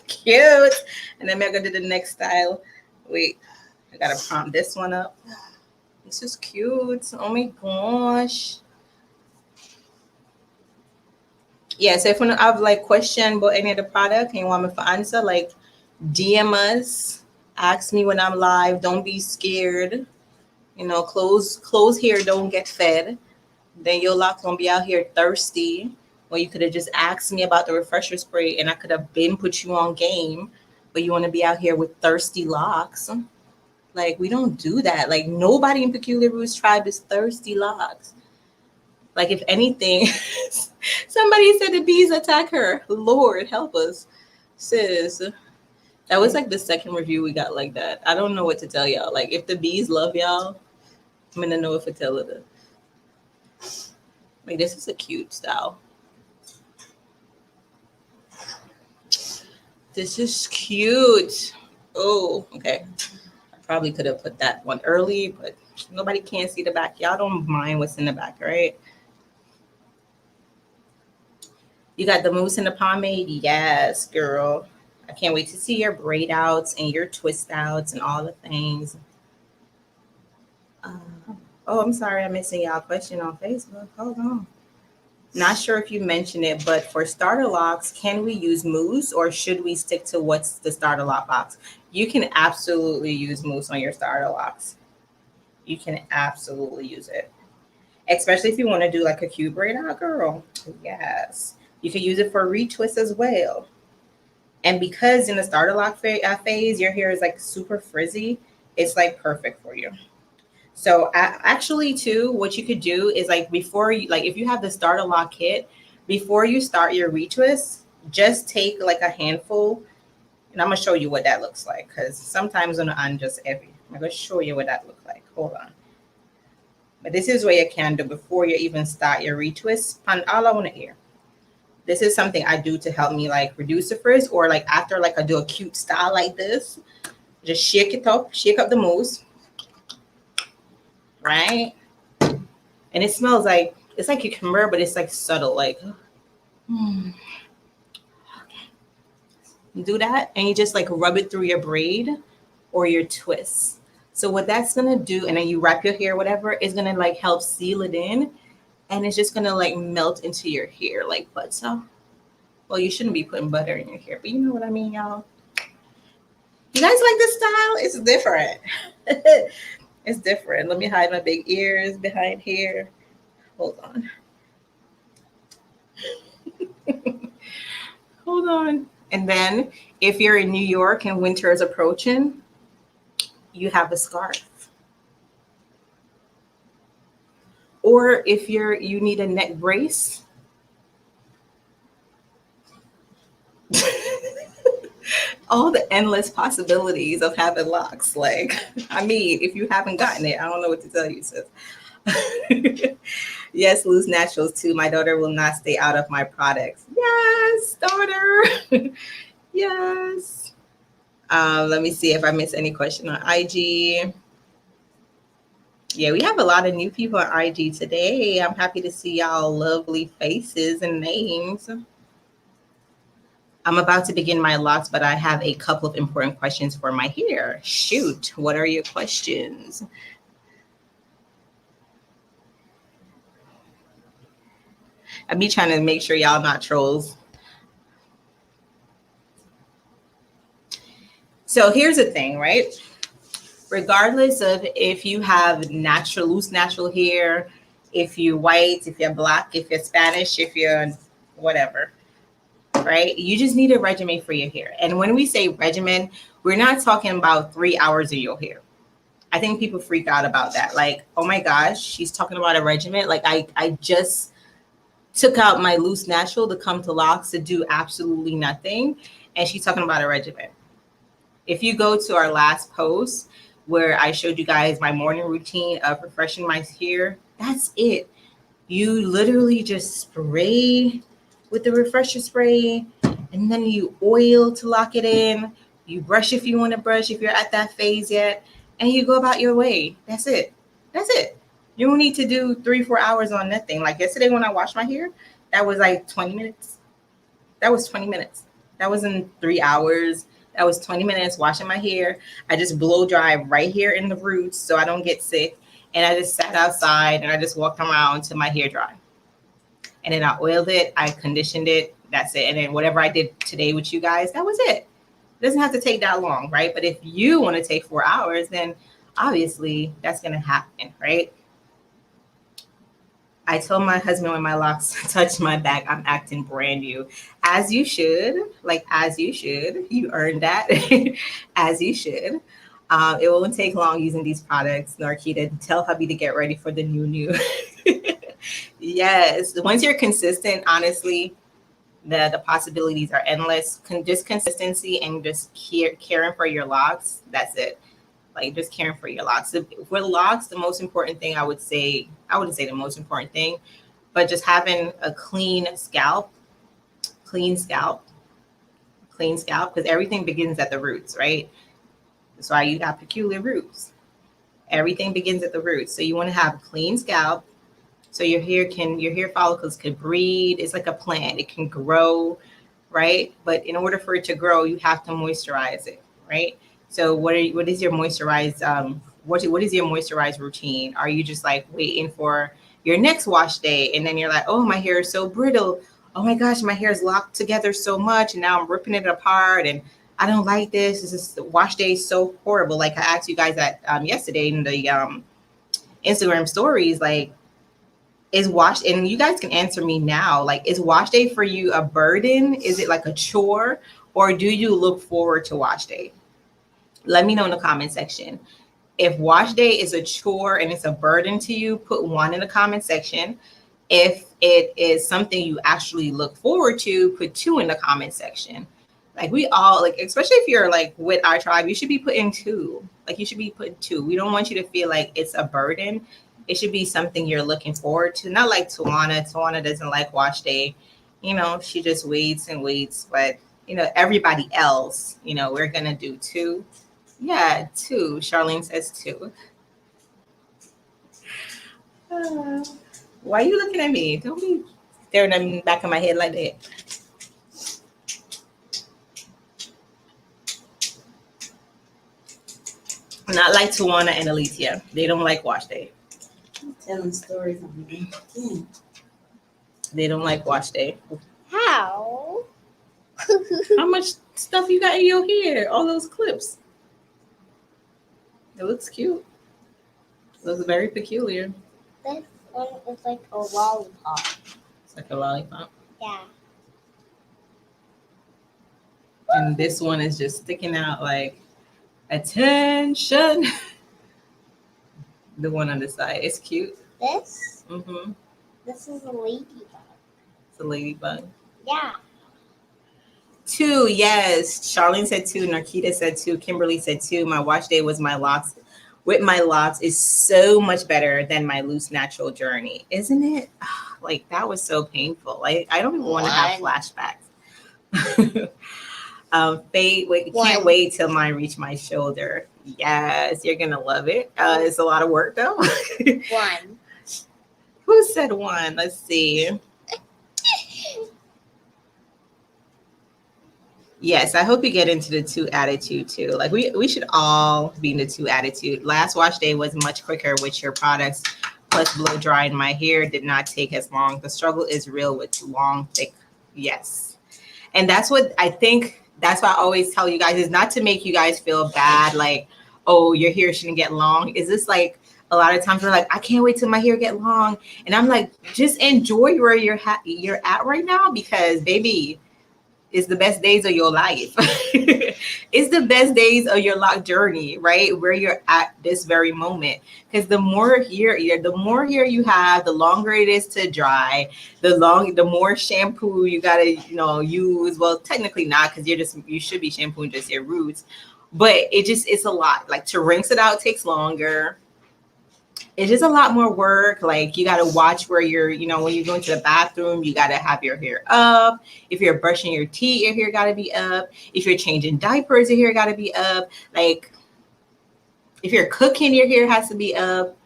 Cute. And then we're gonna do the next style. Wait, I gotta prompt this one up. This is cute. Oh my gosh. Yeah, so if you have like question about any of the product and you want me to answer, like DM us, ask me when I'm live. Don't be scared. You know, close here, don't get fed. Then your Loc gonna be out here thirsty. Or you could have just asked me about the refresher spray and I could have been put you on game, but you want to be out here with thirsty locks. Like, we don't do that. Like, nobody in Peculiar Roots tribe is thirsty locks. Like, if anything, somebody said the bees attack her. Lord, help us. Sis, that was like the second review we got like that. I don't know what to tell y'all. Like, if the bees love y'all, I'm going to know if I tell it. Like, this is a cute style. This is cute. Oh, okay. I probably could have put that one early, but nobody can see the back. Y'all don't mind what's in the back, right? You got the mousse and the pomade? Yes, girl. I can't wait to see your braid outs and your twist outs and all the things. Oh, I'm sorry I'm missing y'all question on Facebook. Hold on. Not sure if you mentioned it, but for starter locks, can we use mousse or should we stick to what's the starter lock box? You can absolutely use mousse on your starter locks. You can absolutely use it. Especially if you want to do like a cute braid out, girl. Yes. You can use it for retwist as well. And because in the starter lock phase, your hair is like super frizzy, it's like perfect for you. So actually too, what you could do is like before you, like if you have the starter lock kit, before you start your retwist, just take like a handful, and I'm gonna show you what that looks like because sometimes I'm just heavy. I'm gonna show you what that looks like. Hold on. But this is what you can do before you even start your retwist. And all I want to hear. This is something I do to help me like reduce the frizz, or like after like I do a cute style like this, just shake it up, shake up the mousse. Right? And it smells like, it's like cucumber, but it's like subtle, like, okay. You do that and you just like rub it through your braid or your twist. So what that's gonna do, and then you wrap your hair, whatever, is gonna like help seal it in, and it's just gonna like melt into your hair like butter. Well, you shouldn't be putting butter in your hair, but you know what I mean, y'all. You guys like this style? It's different. It's different. Let me hide my big ears behind here. Hold on. Hold on. And then if you're in New York and winter is approaching, you have a scarf. Or if you need a neck brace, all the endless possibilities of having locks. Like, I mean, if you haven't gotten it, I don't know what to tell you, sis. Yes, Loose Naturals too. My daughter will not stay out of my products. Yes, daughter. Yes. Let me see if I miss any question on IG. Yeah, we have a lot of new people on IG today. I'm happy to see y'all lovely faces and names. I'm about to begin my locks, but I have a couple of important questions for my hair. Shoot, what are your questions? I be trying to make sure y'all not trolls. So here's the thing, right? regardless of if you have loose natural hair, if you're white, if you're black, if you're Spanish, if you're whatever, right? You just need a regimen for your hair. And when we say regimen, we're not talking about 3 hours of your hair. I think people freak out about that. Like, oh my gosh, she's talking about a regimen. Like I just took out my loose natural to come to Locs to do absolutely nothing. And she's talking about a regimen. If you go to our last post where I showed you guys my morning routine of refreshing my hair, that's it. You literally just spray with the refresher spray, and then you oil to lock it in. You brush if you want to brush, if you're at that phase yet, and you go about your way. That's it. That's it. You don't need to do 3-4 hours on nothing. Like yesterday when I washed my hair, that was like 20 minutes. That was 20 minutes. That wasn't 3 hours. That was 20 minutes washing my hair. I just blow dry right here in the roots so I don't get sick. And I just sat outside and I just walked around till my hair dry. And then I oiled it, I conditioned it, that's it. And then whatever I did today with you guys, that was it. It doesn't have to take that long, right? But if you want to take 4 hours, then obviously that's going to happen, right? I told my husband when my locks touched my back, I'm acting brand new. As you should, like as you should. You earned that, as you should. It won't take long using these products, Narkita. Tell hubby to get ready for the new. Yes, once you're consistent, honestly, the possibilities are endless. Just consistency and just caring for your locks. That's it. Like just caring for your locks. For locks, the most important thing I wouldn't say the most important thing, but just having a clean scalp, because everything begins at the roots, right? That's why you got peculiar roots. Everything begins at the roots. So you want to have a clean scalp so your hair follicles can breathe. It's like a plant. It can grow, right? But in order for it to grow, you have to moisturize it, right? So what is your moisturized what is your moisturized routine? Are you just like waiting for your next wash day and then you're like, oh, my hair is so brittle. Oh my gosh, my hair is locked together so much and now I'm ripping it apart and I don't like this. This is the wash day is so horrible. Like I asked you guys that yesterday in the Instagram stories, like is wash, and you guys can answer me now, like is wash day for you a burden? Is it like a chore, or do you look forward to wash day? Let me know in the comment section. If wash day is a chore and it's a burden to you, put 1 in the comment section. If it is something you actually look forward to, put 2 in the comment section. Like we all, like, especially if you're like with our tribe, you should be putting 2. Like you should be putting 2. We don't want you to feel like it's a burden. It should be something you're looking forward to. Not like Tawana. Tawana doesn't like wash day. You know, she just waits and waits. But, you know, everybody else, you know, we're going to do 2. Yeah, 2. Charlene says 2. Why are you looking at me? Don't be staring at me in the back of my head like that. Not like Tawana and Alicia. They don't like wash day. I'm telling stories on me. They don't like wash day. How? How much stuff you got in your hair? All those clips. It looks cute. It looks very peculiar. This one is like a lollipop. It's like a lollipop. Yeah. And this one is just sticking out like, attention. The one on the side. It's cute. This? Mm-hmm. This is a ladybug. It's a ladybug. Yeah. 2, yes. Charlene said 2. Narkita said 2. Kimberly said 2. My wash day was my locks. With my locks is so much better than my loose natural journey, isn't it? Like that was so painful. Like I don't even want to have flashbacks. Faye, can't wait till mine reach my shoulder. Yes, you're gonna love it. It's a lot of work though. 1. Who said 1? Let's see. Yes, I hope you get into the 2 attitude too. Like we should all be in the 2 attitude. Last wash day was much quicker with your products. Plus blow drying my hair did not take as long. The struggle is real with long, thick. Yes. And that's what I think. That's why I always tell you guys is not to make you guys feel bad. Like, oh, your hair shouldn't get long? Is this like a lot of times we're like, I can't wait till my hair get long, and I'm like, just enjoy where you're at right now, because baby, it's the best days of your life. It's the best days of your lock journey, right? Where you're at this very moment. Because the more hair you have, the longer it is to dry, the more shampoo you gotta, use. Well, technically not, because you should be shampooing just your roots. But it's a lot. Like, to rinse it out takes longer. It's just a lot more work. Like, you got to watch where you're, when you're going to the bathroom, you got to have your hair up. If you're brushing your teeth, your hair got to be up. If you're changing diapers, your hair got to be up. Like, if you're cooking, your hair has to be up.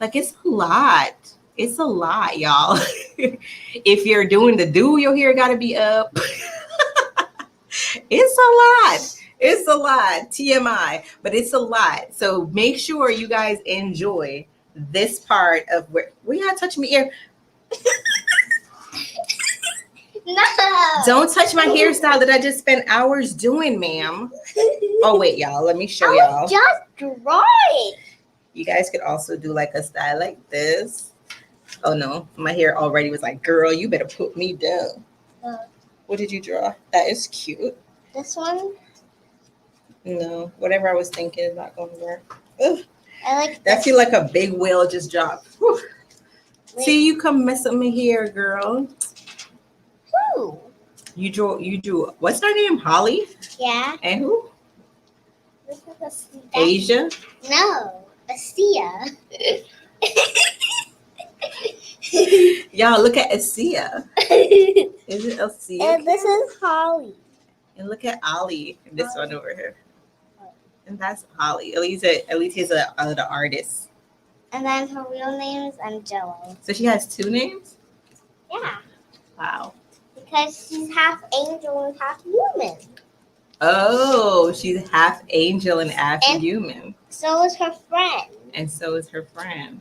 Like, it's a lot. It's a lot, y'all. If you're doing your hair got to be up. It's a lot. It's a lot. TMI, but it's a lot. So make sure you guys enjoy this part of where you gotta touch my ear. No. Don't touch my hairstyle that I just spent hours doing, ma'am. Oh wait, y'all. Let me show y'all. Just dry. You guys could also do like a style like this. Oh no, my hair already was like, girl, you better put me down. What did you draw? That is cute. This one. No, whatever I was thinking is not going to work. Ugh. I like That feel like a big whale just dropped. Whew. Wait. See, you come mess up my hair, girl. Who? You drew. What's her name? Holly? Yeah. And who? This is Asia? No, Asia. Y'all, look at Asia. Is it Asia? And this is Holly. And look at Ollie. This one over here. And that's Holly. At least he's the artist. And then her real name is Angela. So she has two names? Yeah. Wow. Because she's half angel and half human. Oh, she's half angel and half human. So is her friend. And so is her friend.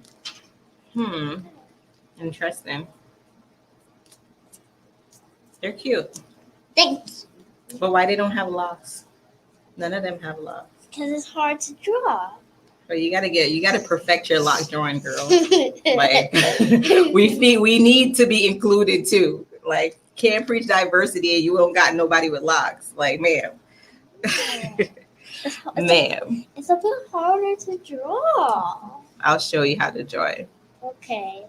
Interesting. They're cute. Thanks. But why they don't have locks? None of them have locks. Because it's hard to draw. So you gotta perfect your lock drawing, girl. Like, we need to be included too. Like, can't preach diversity and you don't got nobody with locks. Like, ma'am. Ma'am. It's a bit harder to draw. I'll show you how to draw it. Okay.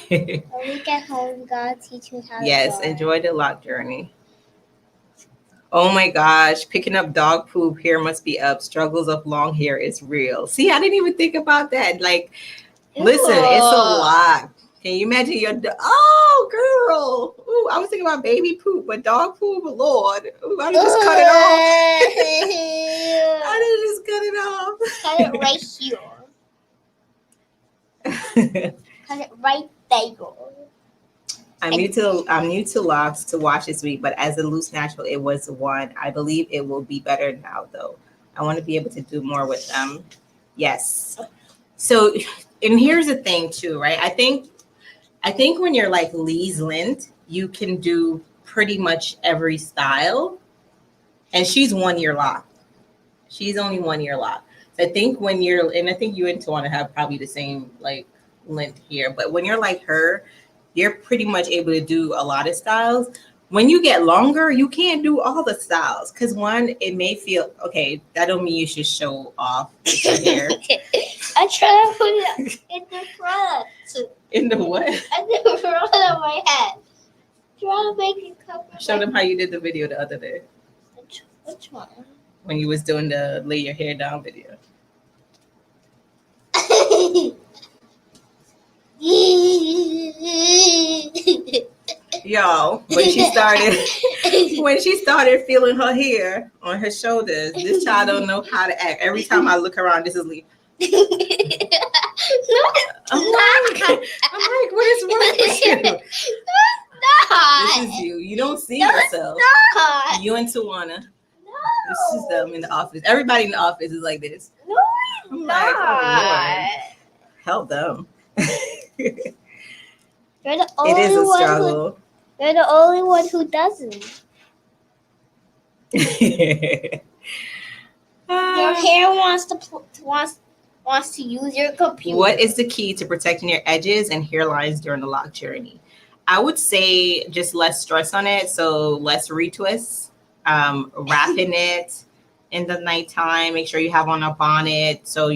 When we get home, God teach me how to Yes, draw. enjoy the lock journey. Oh my gosh, picking up dog poop, hair must be up. Struggles of long hair is real. See, I didn't even think about that. Like, listen, it's a lot. Can you imagine oh, girl. Ooh, I was thinking about baby poop, but dog poop, Lord. Ooh, I didn't just cut it off. I didn't just cut it off. Cut it right here. Cut it right there. I'm new to locks to watch this week, but as a loose natural, it was one. I believe it will be better now, though. I want to be able to do more with them. Yes. So, and here's the thing, too, right? I think when you're like Lee's Lint, you can do pretty much every style. And she's 1 year lock. She's only 1 year lock. So I think I think you and Tawana have probably the same like lint here, but when you're like her, you're pretty much able to do a lot of styles. When you get longer, you can't do all the styles because one, it may feel okay. That don't mean you should show off with your hair. I try to put it in the front. In the what? In the front of my head. Try to make it cover. Show them how you did the video the other day Which one? when you was doing the lay your hair down video. Y'all, when she started feeling her hair on her shoulders, this child don't know how to act. Every time I look around, this is Lee. I'm like, what is wrong with you? This is you. You don't see yourself. You and Tawana. This is them in the office. Everybody in the office is like this. No, I'm like, oh, Lord. Help them. You're the It is a only one struggle. You're the only one who doesn't. Your hair wants to use your computer. What is the key to protecting your edges and hairlines during the lock journey? I would say just less stress on it. So less retwists, wrapping it in the nighttime. Make sure you have on a bonnet. So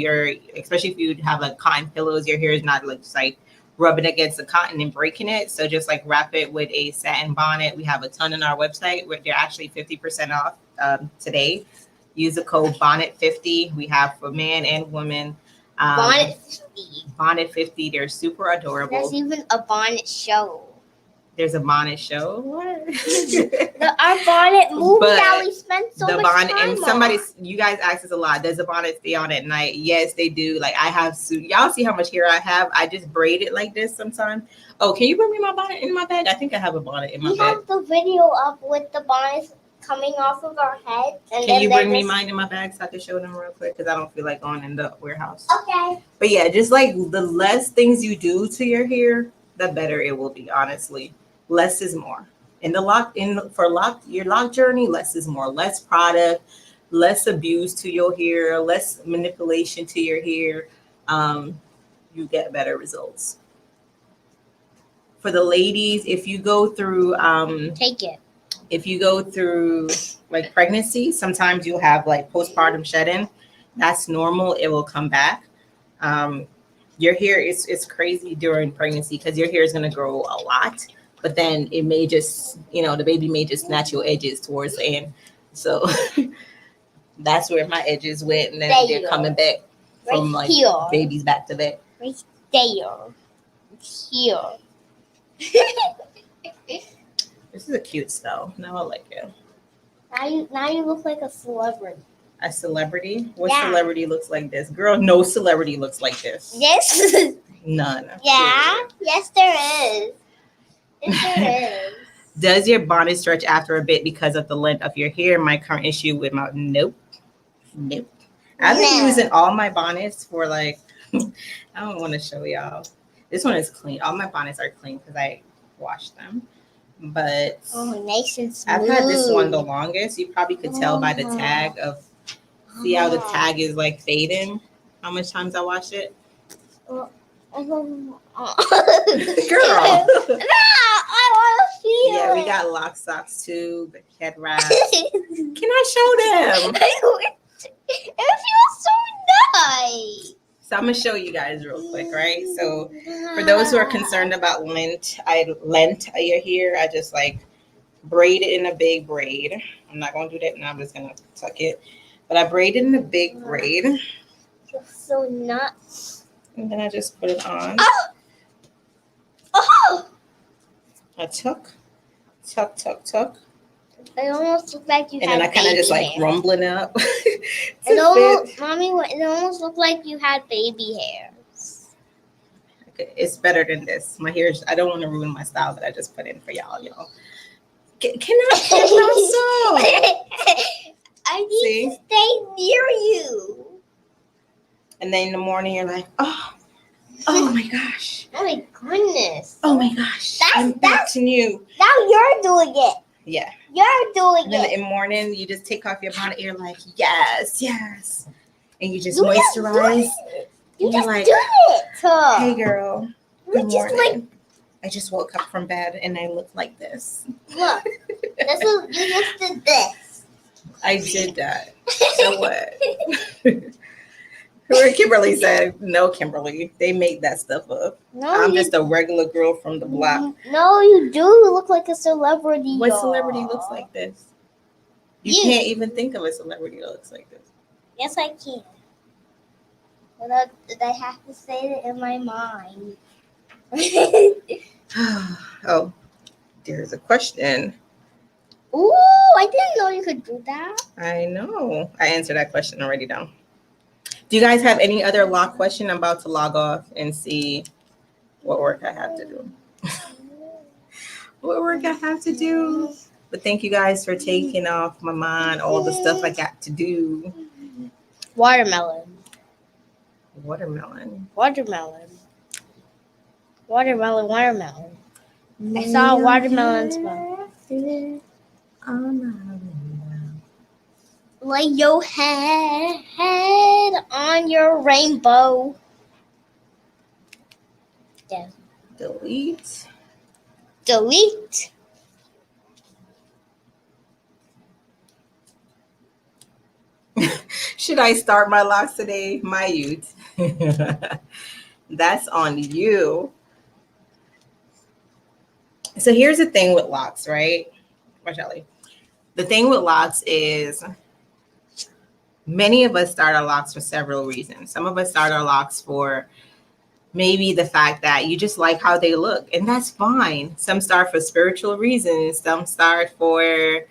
especially if you have like cotton pillows, your hair is not like just like rubbing against the cotton and breaking it. So just like wrap it with a satin bonnet. We have a ton on our website where they're actually 50% off today. Use the code BONNET50. We have for man and woman. Bonnet 50. Bonnet 50. They're super adorable. There's even a bonnet show. There's a bonnet show. What? Our bonnet movie that we spent so much bonnet, time and on. You guys ask us a lot. Does the bonnet stay on at night? Yes, they do. Like I have y'all see how much hair I have. I just braid it like this sometimes. Oh, can you bring me my bonnet in my bag? I think I have a bonnet in my bag. We have the video up with the bonnets coming off of our head. And can you bring me mine in my bag so I can show them real quick? Because I don't feel like going in the warehouse. Okay. But yeah, just like the less things you do to your hair, the better it will be, honestly. Less is more. Your lock journey, less is more. Less product, less abuse to your hair, less manipulation to your hair. You get better results. For the ladies, if you go through take it. If you go through like pregnancy, sometimes you'll have like postpartum shedding. That's normal. It will come back. Your hair is crazy during pregnancy because your hair is going to grow a lot. But then it may just, the baby may just snatch your edges towards the end. So that's where my edges went. And then they're coming back from like babies back to back. Right there. Here. This is a cute style. Now I like it. Now you look like a celebrity. A celebrity? What Yeah. celebrity looks like this? Girl, no celebrity looks like this. Yes. None. Yeah. Yes, there is. Yes, there is. Does your bonnet stretch after a bit because of the length of your hair? My current issue with my nope. I've been using all my bonnets for like I don't want to show y'all. This one is clean. All my bonnets are clean because I washed them. But Nice and smooth. I've had this one the longest. You probably could tell by the tag of see how the tag is like fading. How much times I wash it? Girl. Girl. I want to feel. Yeah, we got lock socks too, the head wrap. Can I show them? It feels so nice. So I'm gonna show you guys real quick, right? So for those who are concerned about length of your hair, I just like braid it in a big braid. I'm not gonna do that now. I'm just gonna tuck it, but I braid it in a big braid. Feels so nuts. And then I just put it on. Oh! I tuck. It almost looked like you had And then I kind of just like hair. rumbling up. Mommy, it almost looked like you had baby hairs. It's better than this. My hair, I don't want to ruin my style that I just put in for y'all. Can I put I need to stay near you. And then in the morning, you're like, oh my gosh. Oh my goodness. Oh my gosh. I'm watching you. Now you're doing it. Yeah. You're doing And then it. in the morning, you just take off your bonnet. You're like, yes. And you just You just moisturize. You And just you're like, do it. hey, girl. We Good just morning. I just woke up from bed and I look like this. look. You just did this. I did that. So what? Kimberly said, no, Kimberly. They made that stuff up. No, I'm just a regular girl from the block. No, you do look like a celebrity. What y'all. celebrity looks like this? You can't even think of a celebrity that looks like this. Yes, I can. But I have to say it in my mind. Oh, there's a question. Ooh, I didn't know you could do that. I know. I answered that question already though. Do you guys have any other lock question? I'm about to log off and see what work I have to do. But thank you guys for taking off my mind all the stuff I got to do. Watermelon. I saw a watermelon smell. Lay your head on your rainbow. Yeah. Delete. Delete. Should I start my locks today? My youth. That's on you. So here's the thing with locks, right? Marcelli. The thing with locks is many of us start our locks for several reasons. Some of us start our locks for maybe the fact that you just like how they look, and that's fine. Some start for spiritual reasons. Some start for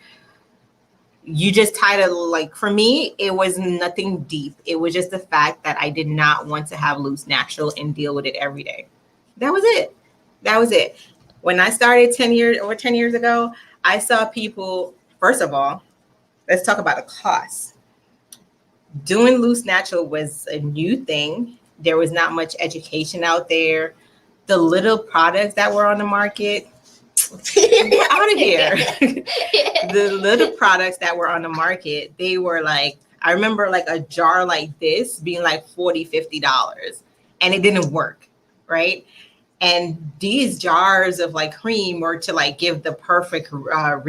you just tired of, like, for me, it was nothing deep. It was just the fact that I did not want to have loose natural and deal with it every day. That was it. That was it. When I started 10 years ago, I saw people, first of all, let's talk about the cost. Doing loose natural was a new thing. There was not much education out there. The little products that were on the market, get out of here. The little products that were on the market, they were like, I remember like a jar like this being like $40-$50, and it didn't work, right? And these jars of like cream were to like give the perfect what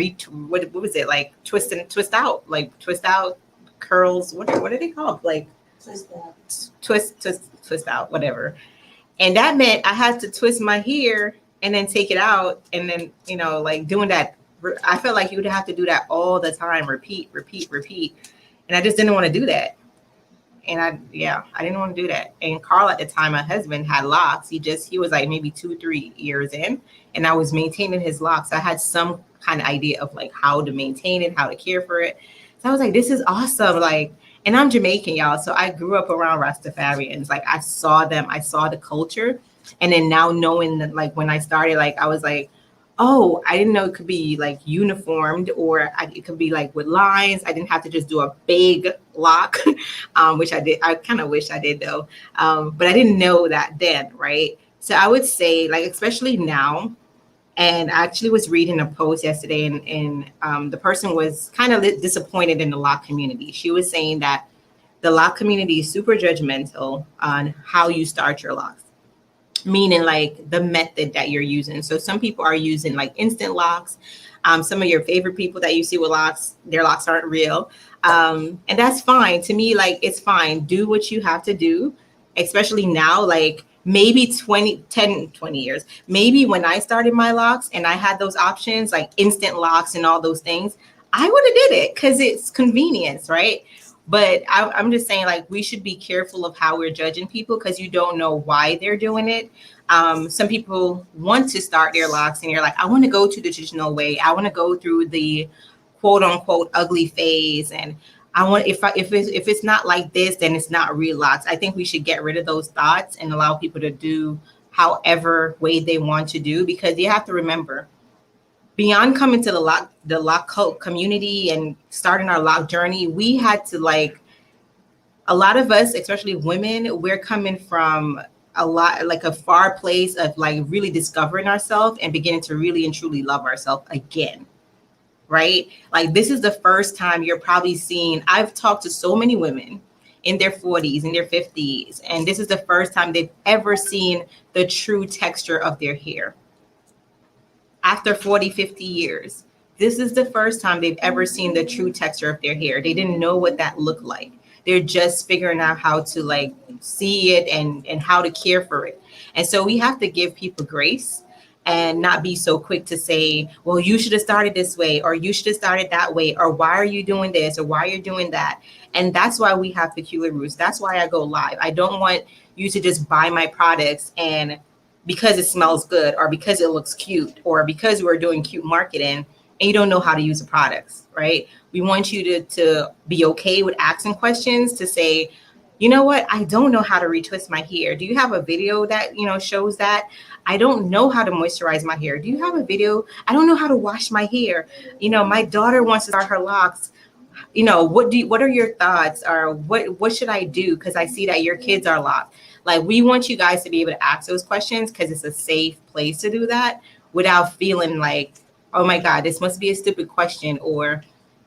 was it, like twist out curls, what are they called, like twist out, whatever. And that meant I had to twist my hair and then take it out, and then, you know, like doing that, I felt like you would have to do that all the time, repeat. And I just didn't want to do that. And I didn't want to do that. And Carl at the time, my husband, had locks. He was like maybe 2-3 years in, and I was maintaining his locks. I had some kind of idea of like how to maintain it, how to care for it. So I was like, this is awesome. Like, and I'm Jamaican, y'all. So I grew up around Rastafarians. Like, I saw them, I saw the culture. And then now knowing that, like, when I started, like, I was like, oh, I didn't know it could be like uniformed, or it could be like with lines. I didn't have to just do a big lock, which I did. I kind of wish I did though. But I didn't know that then, right? So I would say, like, especially now, and I actually was reading a post yesterday, and the person was kind of disappointed in the lock community. She was saying that the lock community is super judgmental on how you start your locks, meaning like the method that you're using. So some people are using like instant locks. Some of your favorite people that you see with locks, their locks aren't real. And that's fine. To me, like, it's fine. Do what you have to do, especially now, like maybe 20 years. Maybe when I started my locks and I had those options, like instant locks and all those things, I would have did it because it's convenience, right? But I'm just saying, like, we should be careful of how we're judging people, because you don't know why they're doing it. Some people want to start their locks and you're like, I want to go to the traditional way. I want to go through the quote unquote ugly phase. And I want, if it's not like this, then it's not real locks. I think we should get rid of those thoughts and allow people to do however way they want to do, because you have to remember, beyond coming to the lock cult community and starting our lock journey, we had to, like, a lot of us, especially women, we're coming from a far place of like really discovering ourselves and beginning to really and truly love ourselves again, right? Like, this is the first time you're probably seeing, I've talked to so many women in their 40s, in their 50s, and this is the first time they've ever seen the true texture of their hair. After 40-50 years, this is the first time they've ever seen the true texture of their hair. They didn't know what that looked like. They're just figuring out how to, like, see it and how to care for it. And so we have to give people grace and not be so quick to say, well, you should have started this way, or you should have started that way, or why are you doing this, or why are you doing that? And that's why we have Peculiar Roots. That's why I go live. I don't want you to just buy my products and because it smells good, or because it looks cute, or because we're doing cute marketing, and you don't know how to use the products, right? We want you to be okay with asking questions, to say, you know what, I don't know how to retwist my hair. Do you have a video that, you know, shows that? I don't know how to moisturize my hair. Do you have a video? I don't know how to wash my hair. You know, my daughter wants to start her locks. You know, what are your thoughts, or what should I do? Because I see that your kids are locked. Like, we want you guys to be able to ask those questions, because it's a safe place to do that without feeling like, oh my God, this must be a stupid question, or,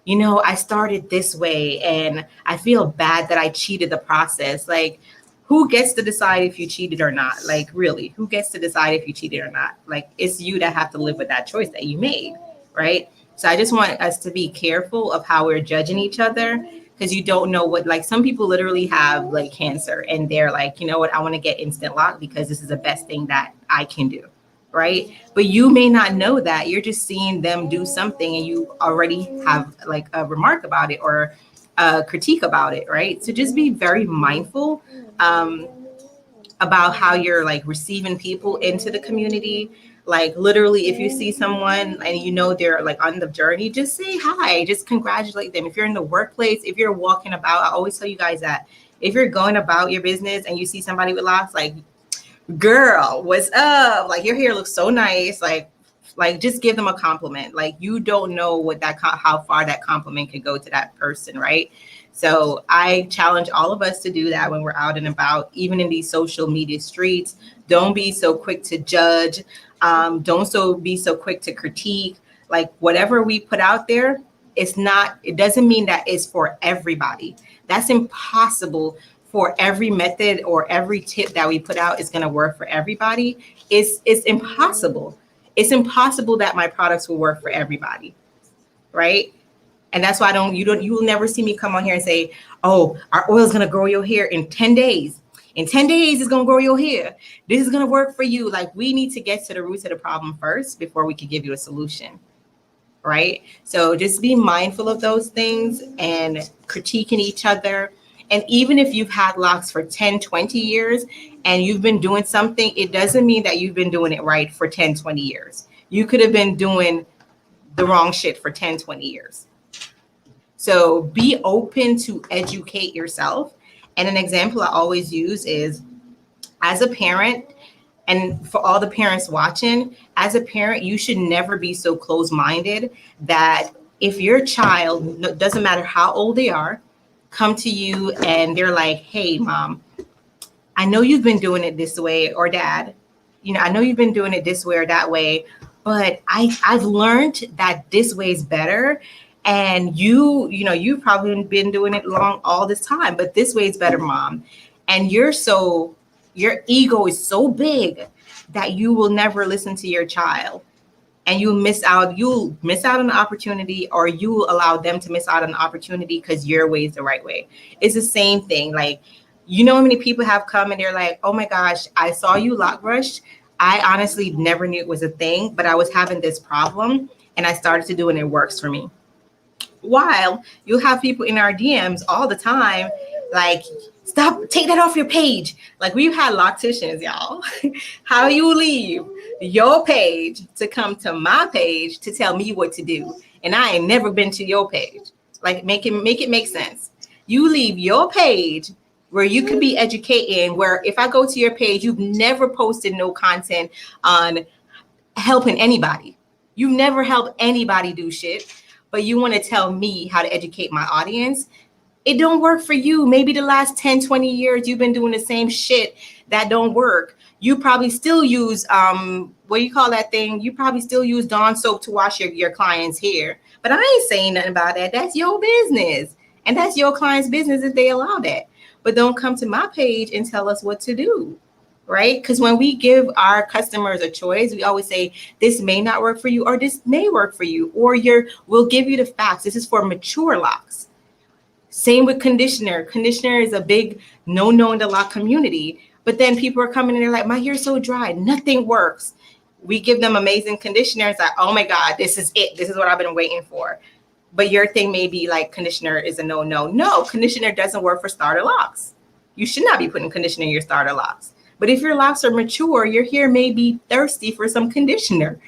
I started this way and I feel bad that I cheated the process. Like, who gets to decide if you cheated or not? Like, really, who gets to decide if you cheated or not? Like, it's you that have to live with that choice that you made, right? So I just want us to be careful of how we're judging each other, because you don't know what, like, some people literally have like cancer and they're like, you know what, I want to get instant lock because this is the best thing that I can do, right? But you may not know that. You're just seeing them do something and you already have like a remark about it or a critique about it, right? So just be very mindful about how you're like receiving people into the community. Like, literally, if you see someone and they're like on the journey, just say hi, just congratulate them. If you're in the workplace, if you're walking about, I always tell you guys that if you're going about your business and you see somebody with locks, like, girl, what's up? Like, your hair looks so nice. Like just give them a compliment. Like, you don't know what how far that compliment could go to that person, right? So I challenge all of us to do that when we're out and about, even in these social media streets. Don't be so quick to judge. Don't be so quick to critique. Like, whatever we put out there, it doesn't mean that it's for everybody. That's impossible. For every method or every tip that we put out is going to work for everybody. It's impossible. It's impossible that my products will work for everybody, right? And that's why you will never see me come on here and say, oh, our oil is going to grow your hair in 10 days. In 10 days, it's going to grow your hair. This is going to work for you. Like, we need to get to the roots of the problem first before we can give you a solution, right? So just be mindful of those things and critiquing each other. And even if you've had locks for 10, 20 years and you've been doing something, it doesn't mean that you've been doing it right for 10, 20 years. You could have been doing the wrong shit for 10, 20 years. So be open to educate yourself. And an example I always use is, as a parent, and for all the parents watching, as a parent, you should never be so close-minded that if your child, doesn't matter how old they are, come to you and they're like, hey, mom, I know you've been doing it this way, or dad, I know you've been doing it this way or that way, but I've learned that this way is better. And you've probably been doing it all this time, but this way is better, mom. And your ego is so big that you will never listen to your child. And you'll miss out on the opportunity, or you will allow them to miss out on the opportunity because your way is the right way. It's the same thing. Like, how many people have come and they're like, oh my gosh, I saw you Loc Brush. I honestly never knew it was a thing, but I was having this problem and I started to do it and it works for me. While you'll have people in our DMs all the time, like, stop, take that off your page. Like, we've had locticians, y'all. How you leave your page to come to my page to tell me what to do, and I ain't never been to your page. Like, make it make sense. You leave your page where you could be educating, where if I go to your page, you've never posted no content on helping anybody. You've never helped anybody do shit, but you want to tell me how to educate my audience. It don't work for you. Maybe the last 10, 20 years, you've been doing the same shit that don't work. You probably still use, what do you call that thing? You probably still use Dawn soap to wash your client's hair. But I ain't saying nothing about that. That's your business. And that's your client's business if they allow that. But don't come to my page and tell us what to do, right? Because when we give our customers a choice, we always say, this may not work for you, or this may work for you, or we'll give you the facts. This is for mature locks. Same with conditioner. Conditioner is a big no-no in the lock community. But then people are coming and they're like, my hair's so dry, nothing works. We give them amazing conditioners. Like, oh my God, this is it. This is what I've been waiting for. But your thing may be like, conditioner is a no-no. No, conditioner doesn't work for starter locks. You should not be putting conditioner in your starter locks. But if your locks are mature, your hair may be thirsty for some conditioner,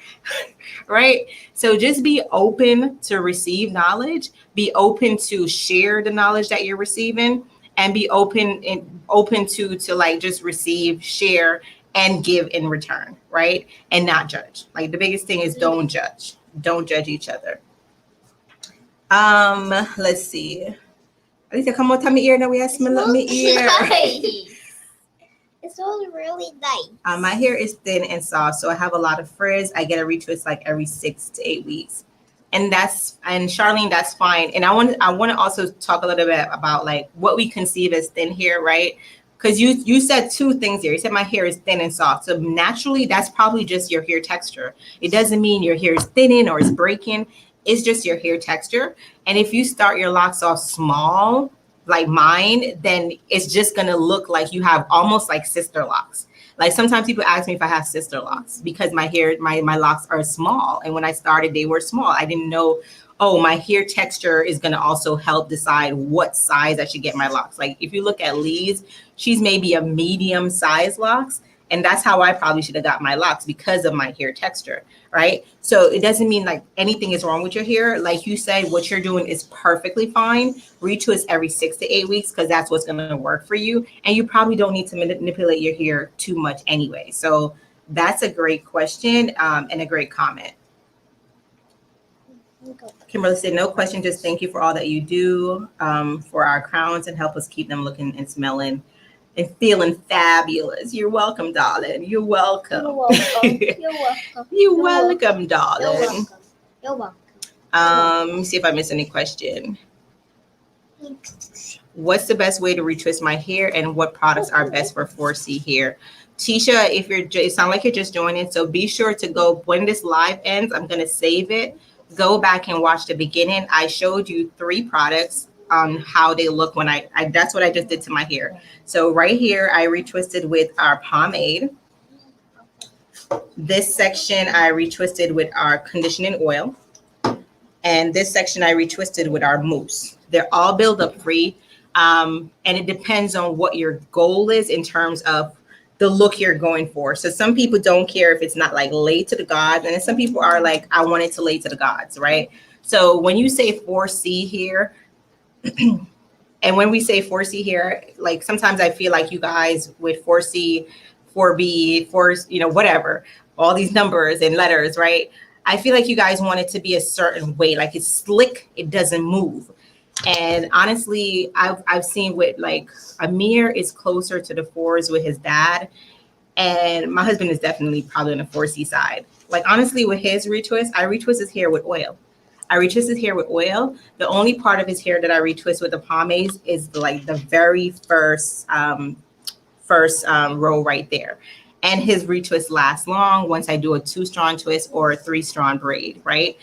right? So just be open to receive knowledge, be open to share the knowledge that you're receiving, and be open to like just receive, share, and give in return, right? And not judge. Like, the biggest thing is don't judge. Don't judge each other. Let's see. Alicia, come on, tell me ear now. We have smell me ear. It smells really nice. My hair is thin and soft, so I have a lot of frizz. I get a retwist like every 6 to 8 weeks. And Charlene, that's fine. And I want to also talk a little bit about like what we conceive as thin hair, right? Because you said two things here. You said my hair is thin and soft. So naturally, that's probably just your hair texture. It doesn't mean your hair is thinning or it's breaking. It's just your hair texture. And if you start your locks off small, like mine, then it's just gonna look like you have almost like sister locks. Like sometimes people ask me if I have sister locks because my locks are small. And when I started, they were small. I didn't know, oh, my hair texture is going to also help decide what size I should get my locks. Like if you look at Lee's, she's maybe a medium size locks. And that's how I probably should have got my locks because of my hair texture, right? So it doesn't mean like anything is wrong with your hair. Like you said, what you're doing is perfectly fine. Retwist every 6 to 8 weeks because that's what's going to work for you. And you probably don't need to manipulate your hair too much anyway. So that's a great question and a great comment. Kimberly said, no question, just thank you for all that you do for our crowns and help us keep them looking and smelling and feeling fabulous. You're welcome, darling. You're welcome. You're welcome. You're welcome. You're welcome, darling. You're welcome. You're welcome. Let me see if I missed any question. What's the best way to retwist my hair and what products are best for 4C hair? Tisha, it sounds like you're just joining, so be sure to go when this live ends. I'm going to save it. Go back and watch the beginning. I showed you 3 products on how they look when I that's what I just did to my hair. So right here, I retwisted with our pomade. This section I retwisted with our conditioning oil. And this section I retwisted with our mousse. They're all build-up free. And it depends on what your goal is in terms of the look you're going for. So some people don't care if it's not like laid to the gods. And then some people are like, I want it to lay to the gods, right? So when you say 4C here, and when we say 4C here, like sometimes I feel like you guys with 4C, 4B, 4, whatever, all these numbers and letters, right? I feel like you guys want it to be a certain way, like it's slick, it doesn't move. And honestly, I've seen with like Amir is closer to the 4s with his dad. And my husband is definitely probably on the 4C side. Like honestly, with his retwist, I retwist his hair with oil. The only part of his hair that I retwist with the pomades is like the very first row right there. And his retwist lasts long once I do a 2-strand twist or a 3-strand braid, right?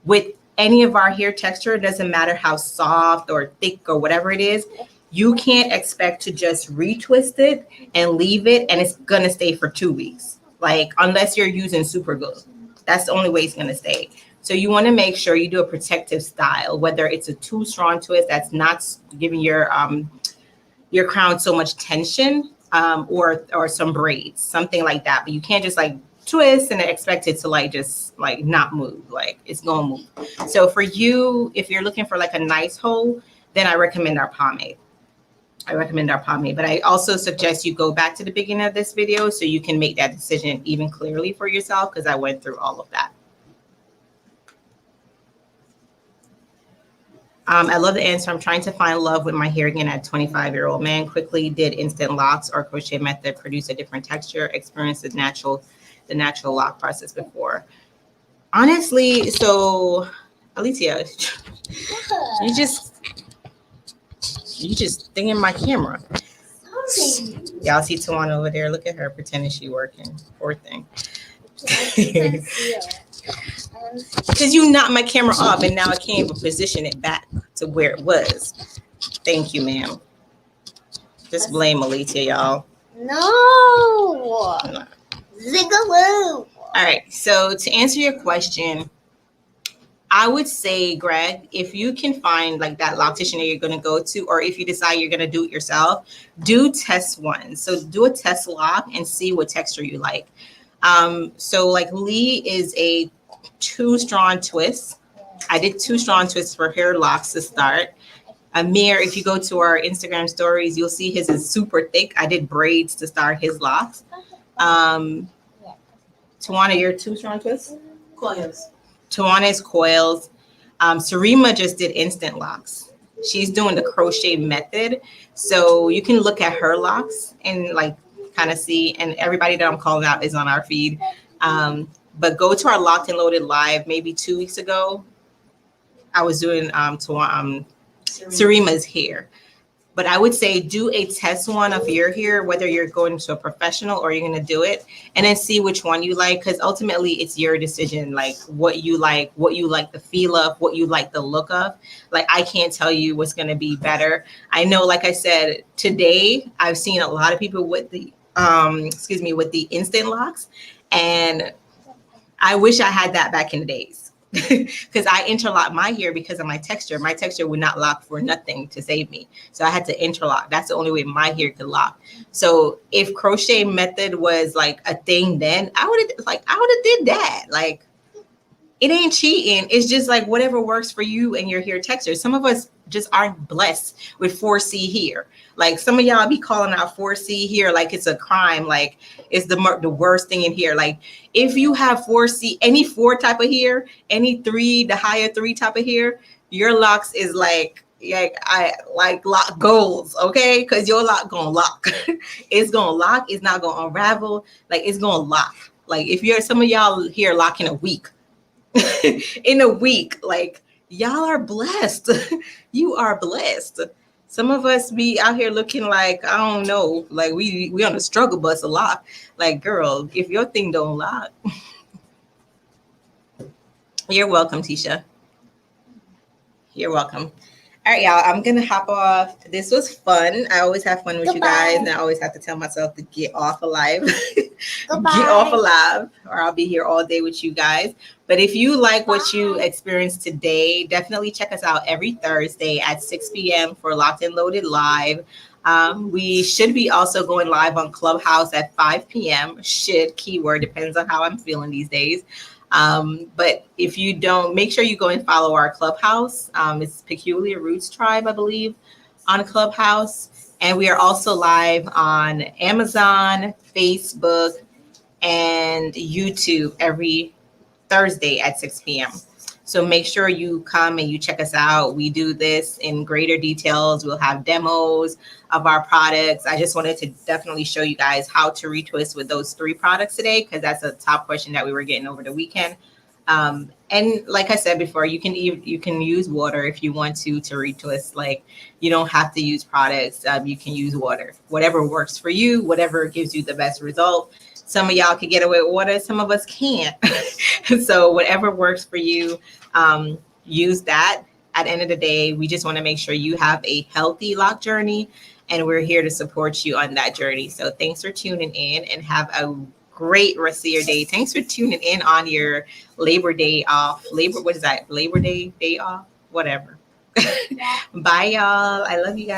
With any of our hair texture, it doesn't matter how soft or thick or whatever it is, you can't expect to just retwist it and leave it and it's gonna stay for 2 weeks. Like unless you're using super glue, that's the only way it's gonna stay. So you want to make sure you do a protective style, whether it's a 2-strand twist that's not giving your crown so much tension, or some braids, something like that. But you can't just like twist and expect it to like just like not move. Like it's gonna move. So for you, if you're looking for like a nice hold, then I recommend our pomade. But I also suggest you go back to the beginning of this video so you can make that decision even clearly for yourself, because I went through all of that. I love the answer. I'm trying to find love with my hair again at 25-year-old man. Quickly did instant locks or crochet method, produce a different texture, experienced the natural lock process before. Honestly, so Alicia, you just thinking my camera. Y'all see Tawana over there? Look at her pretending she working. Poor thing. Because you knocked my camera off and now I can't even position it back to where it was. Thank you, ma'am. Just blame Alicia, y'all. No. Zigaloo. All right. So to answer your question, I would say, Greg, if you can find like that loctician that you're going to go to, or if you decide you're going to do it yourself, do test one. So do a test lock and see what texture you like. So like Lee is a 2-strand twist. I did 2-strand twists for hair locks to start. Amir, if you go to our Instagram stories, you'll see his is super thick. I did braids to start his locks. Tawana, your 2-strand twist? Coils. Tawana is coils. Sarima just did instant locks. She's doing the crochet method. So you can look at her locks and like kind of see, and everybody that I'm calling out is on our feed. But go to our Locked and Loaded live maybe 2 weeks ago. I was doing Sarima's hair. But I would say do a test one of your hair, whether you're going to a professional or you're going to do it, and then see which one you like. Because ultimately, it's your decision, like what you like the feel of, what you like the look of. Like I can't tell you what's going to be better. I know, like I said, today I've seen a lot of people with the with the instant locks, and I wish I had that back in the days. Because I interlock my hair because of my texture. My texture would not lock for nothing to save me. So I had to interlock. That's the only way my hair could lock. So if crochet method was like a thing then, I would have did that. Like it ain't cheating. It's just like whatever works for you and your hair texture. Some of us just aren't blessed with 4C hair. Like some of y'all be calling out 4C hair like it's a crime, like it's the worst thing in here. Like if you have 4C, any 4 type of hair, any 3, the higher 3 type of hair, your locks is like lock goals, okay? Because your lock gonna lock. It's gonna lock. It's not gonna unravel. Like it's gonna lock. Like if you're some of y'all here lock in a week. In a week, like y'all are blessed. You are blessed. Some of us be out here looking like, I don't know, like we on the struggle bus a lot. Like, girl, if your thing don't lock. You're welcome, Tisha. You're welcome. All right, y'all, I'm gonna hop off. This was fun. I always have fun with you guys, and I always have to tell myself to get off alive. Get off alive, or I'll be here all day with you guys. But if you like what you experienced today, definitely check us out every Thursday at 6 p.m. for Locked and Loaded Live. We should be also going live on Clubhouse at 5 p.m. Should, keyword, depends on how I'm feeling these days. But if you don't, make sure you go and follow our Clubhouse. It's Peculiar Roots Tribe, I believe, on Clubhouse. And we are also live on Amazon, Facebook, and YouTube every Thursday at 6 p.m. So make sure you come and you check us out. We do this in greater details. We'll have demos of our products. I just wanted to definitely show you guys how to retwist with those 3 products today, because that's a top question that we were getting over the weekend. And like I said before, you can use water if you want to retwist. Like you don't have to use products. You can use water, whatever works for you, whatever gives you the best result. Some of y'all can get away with water. Some of us can't. So whatever works for you, use that. At the end of the day, we just want to make sure you have a healthy lock journey, and we're here to support you on that journey. So thanks for tuning in, and have a great rest of your day. Thanks for tuning in on your Labor Day off. Labor Day off? Whatever. Bye, y'all. I love you guys.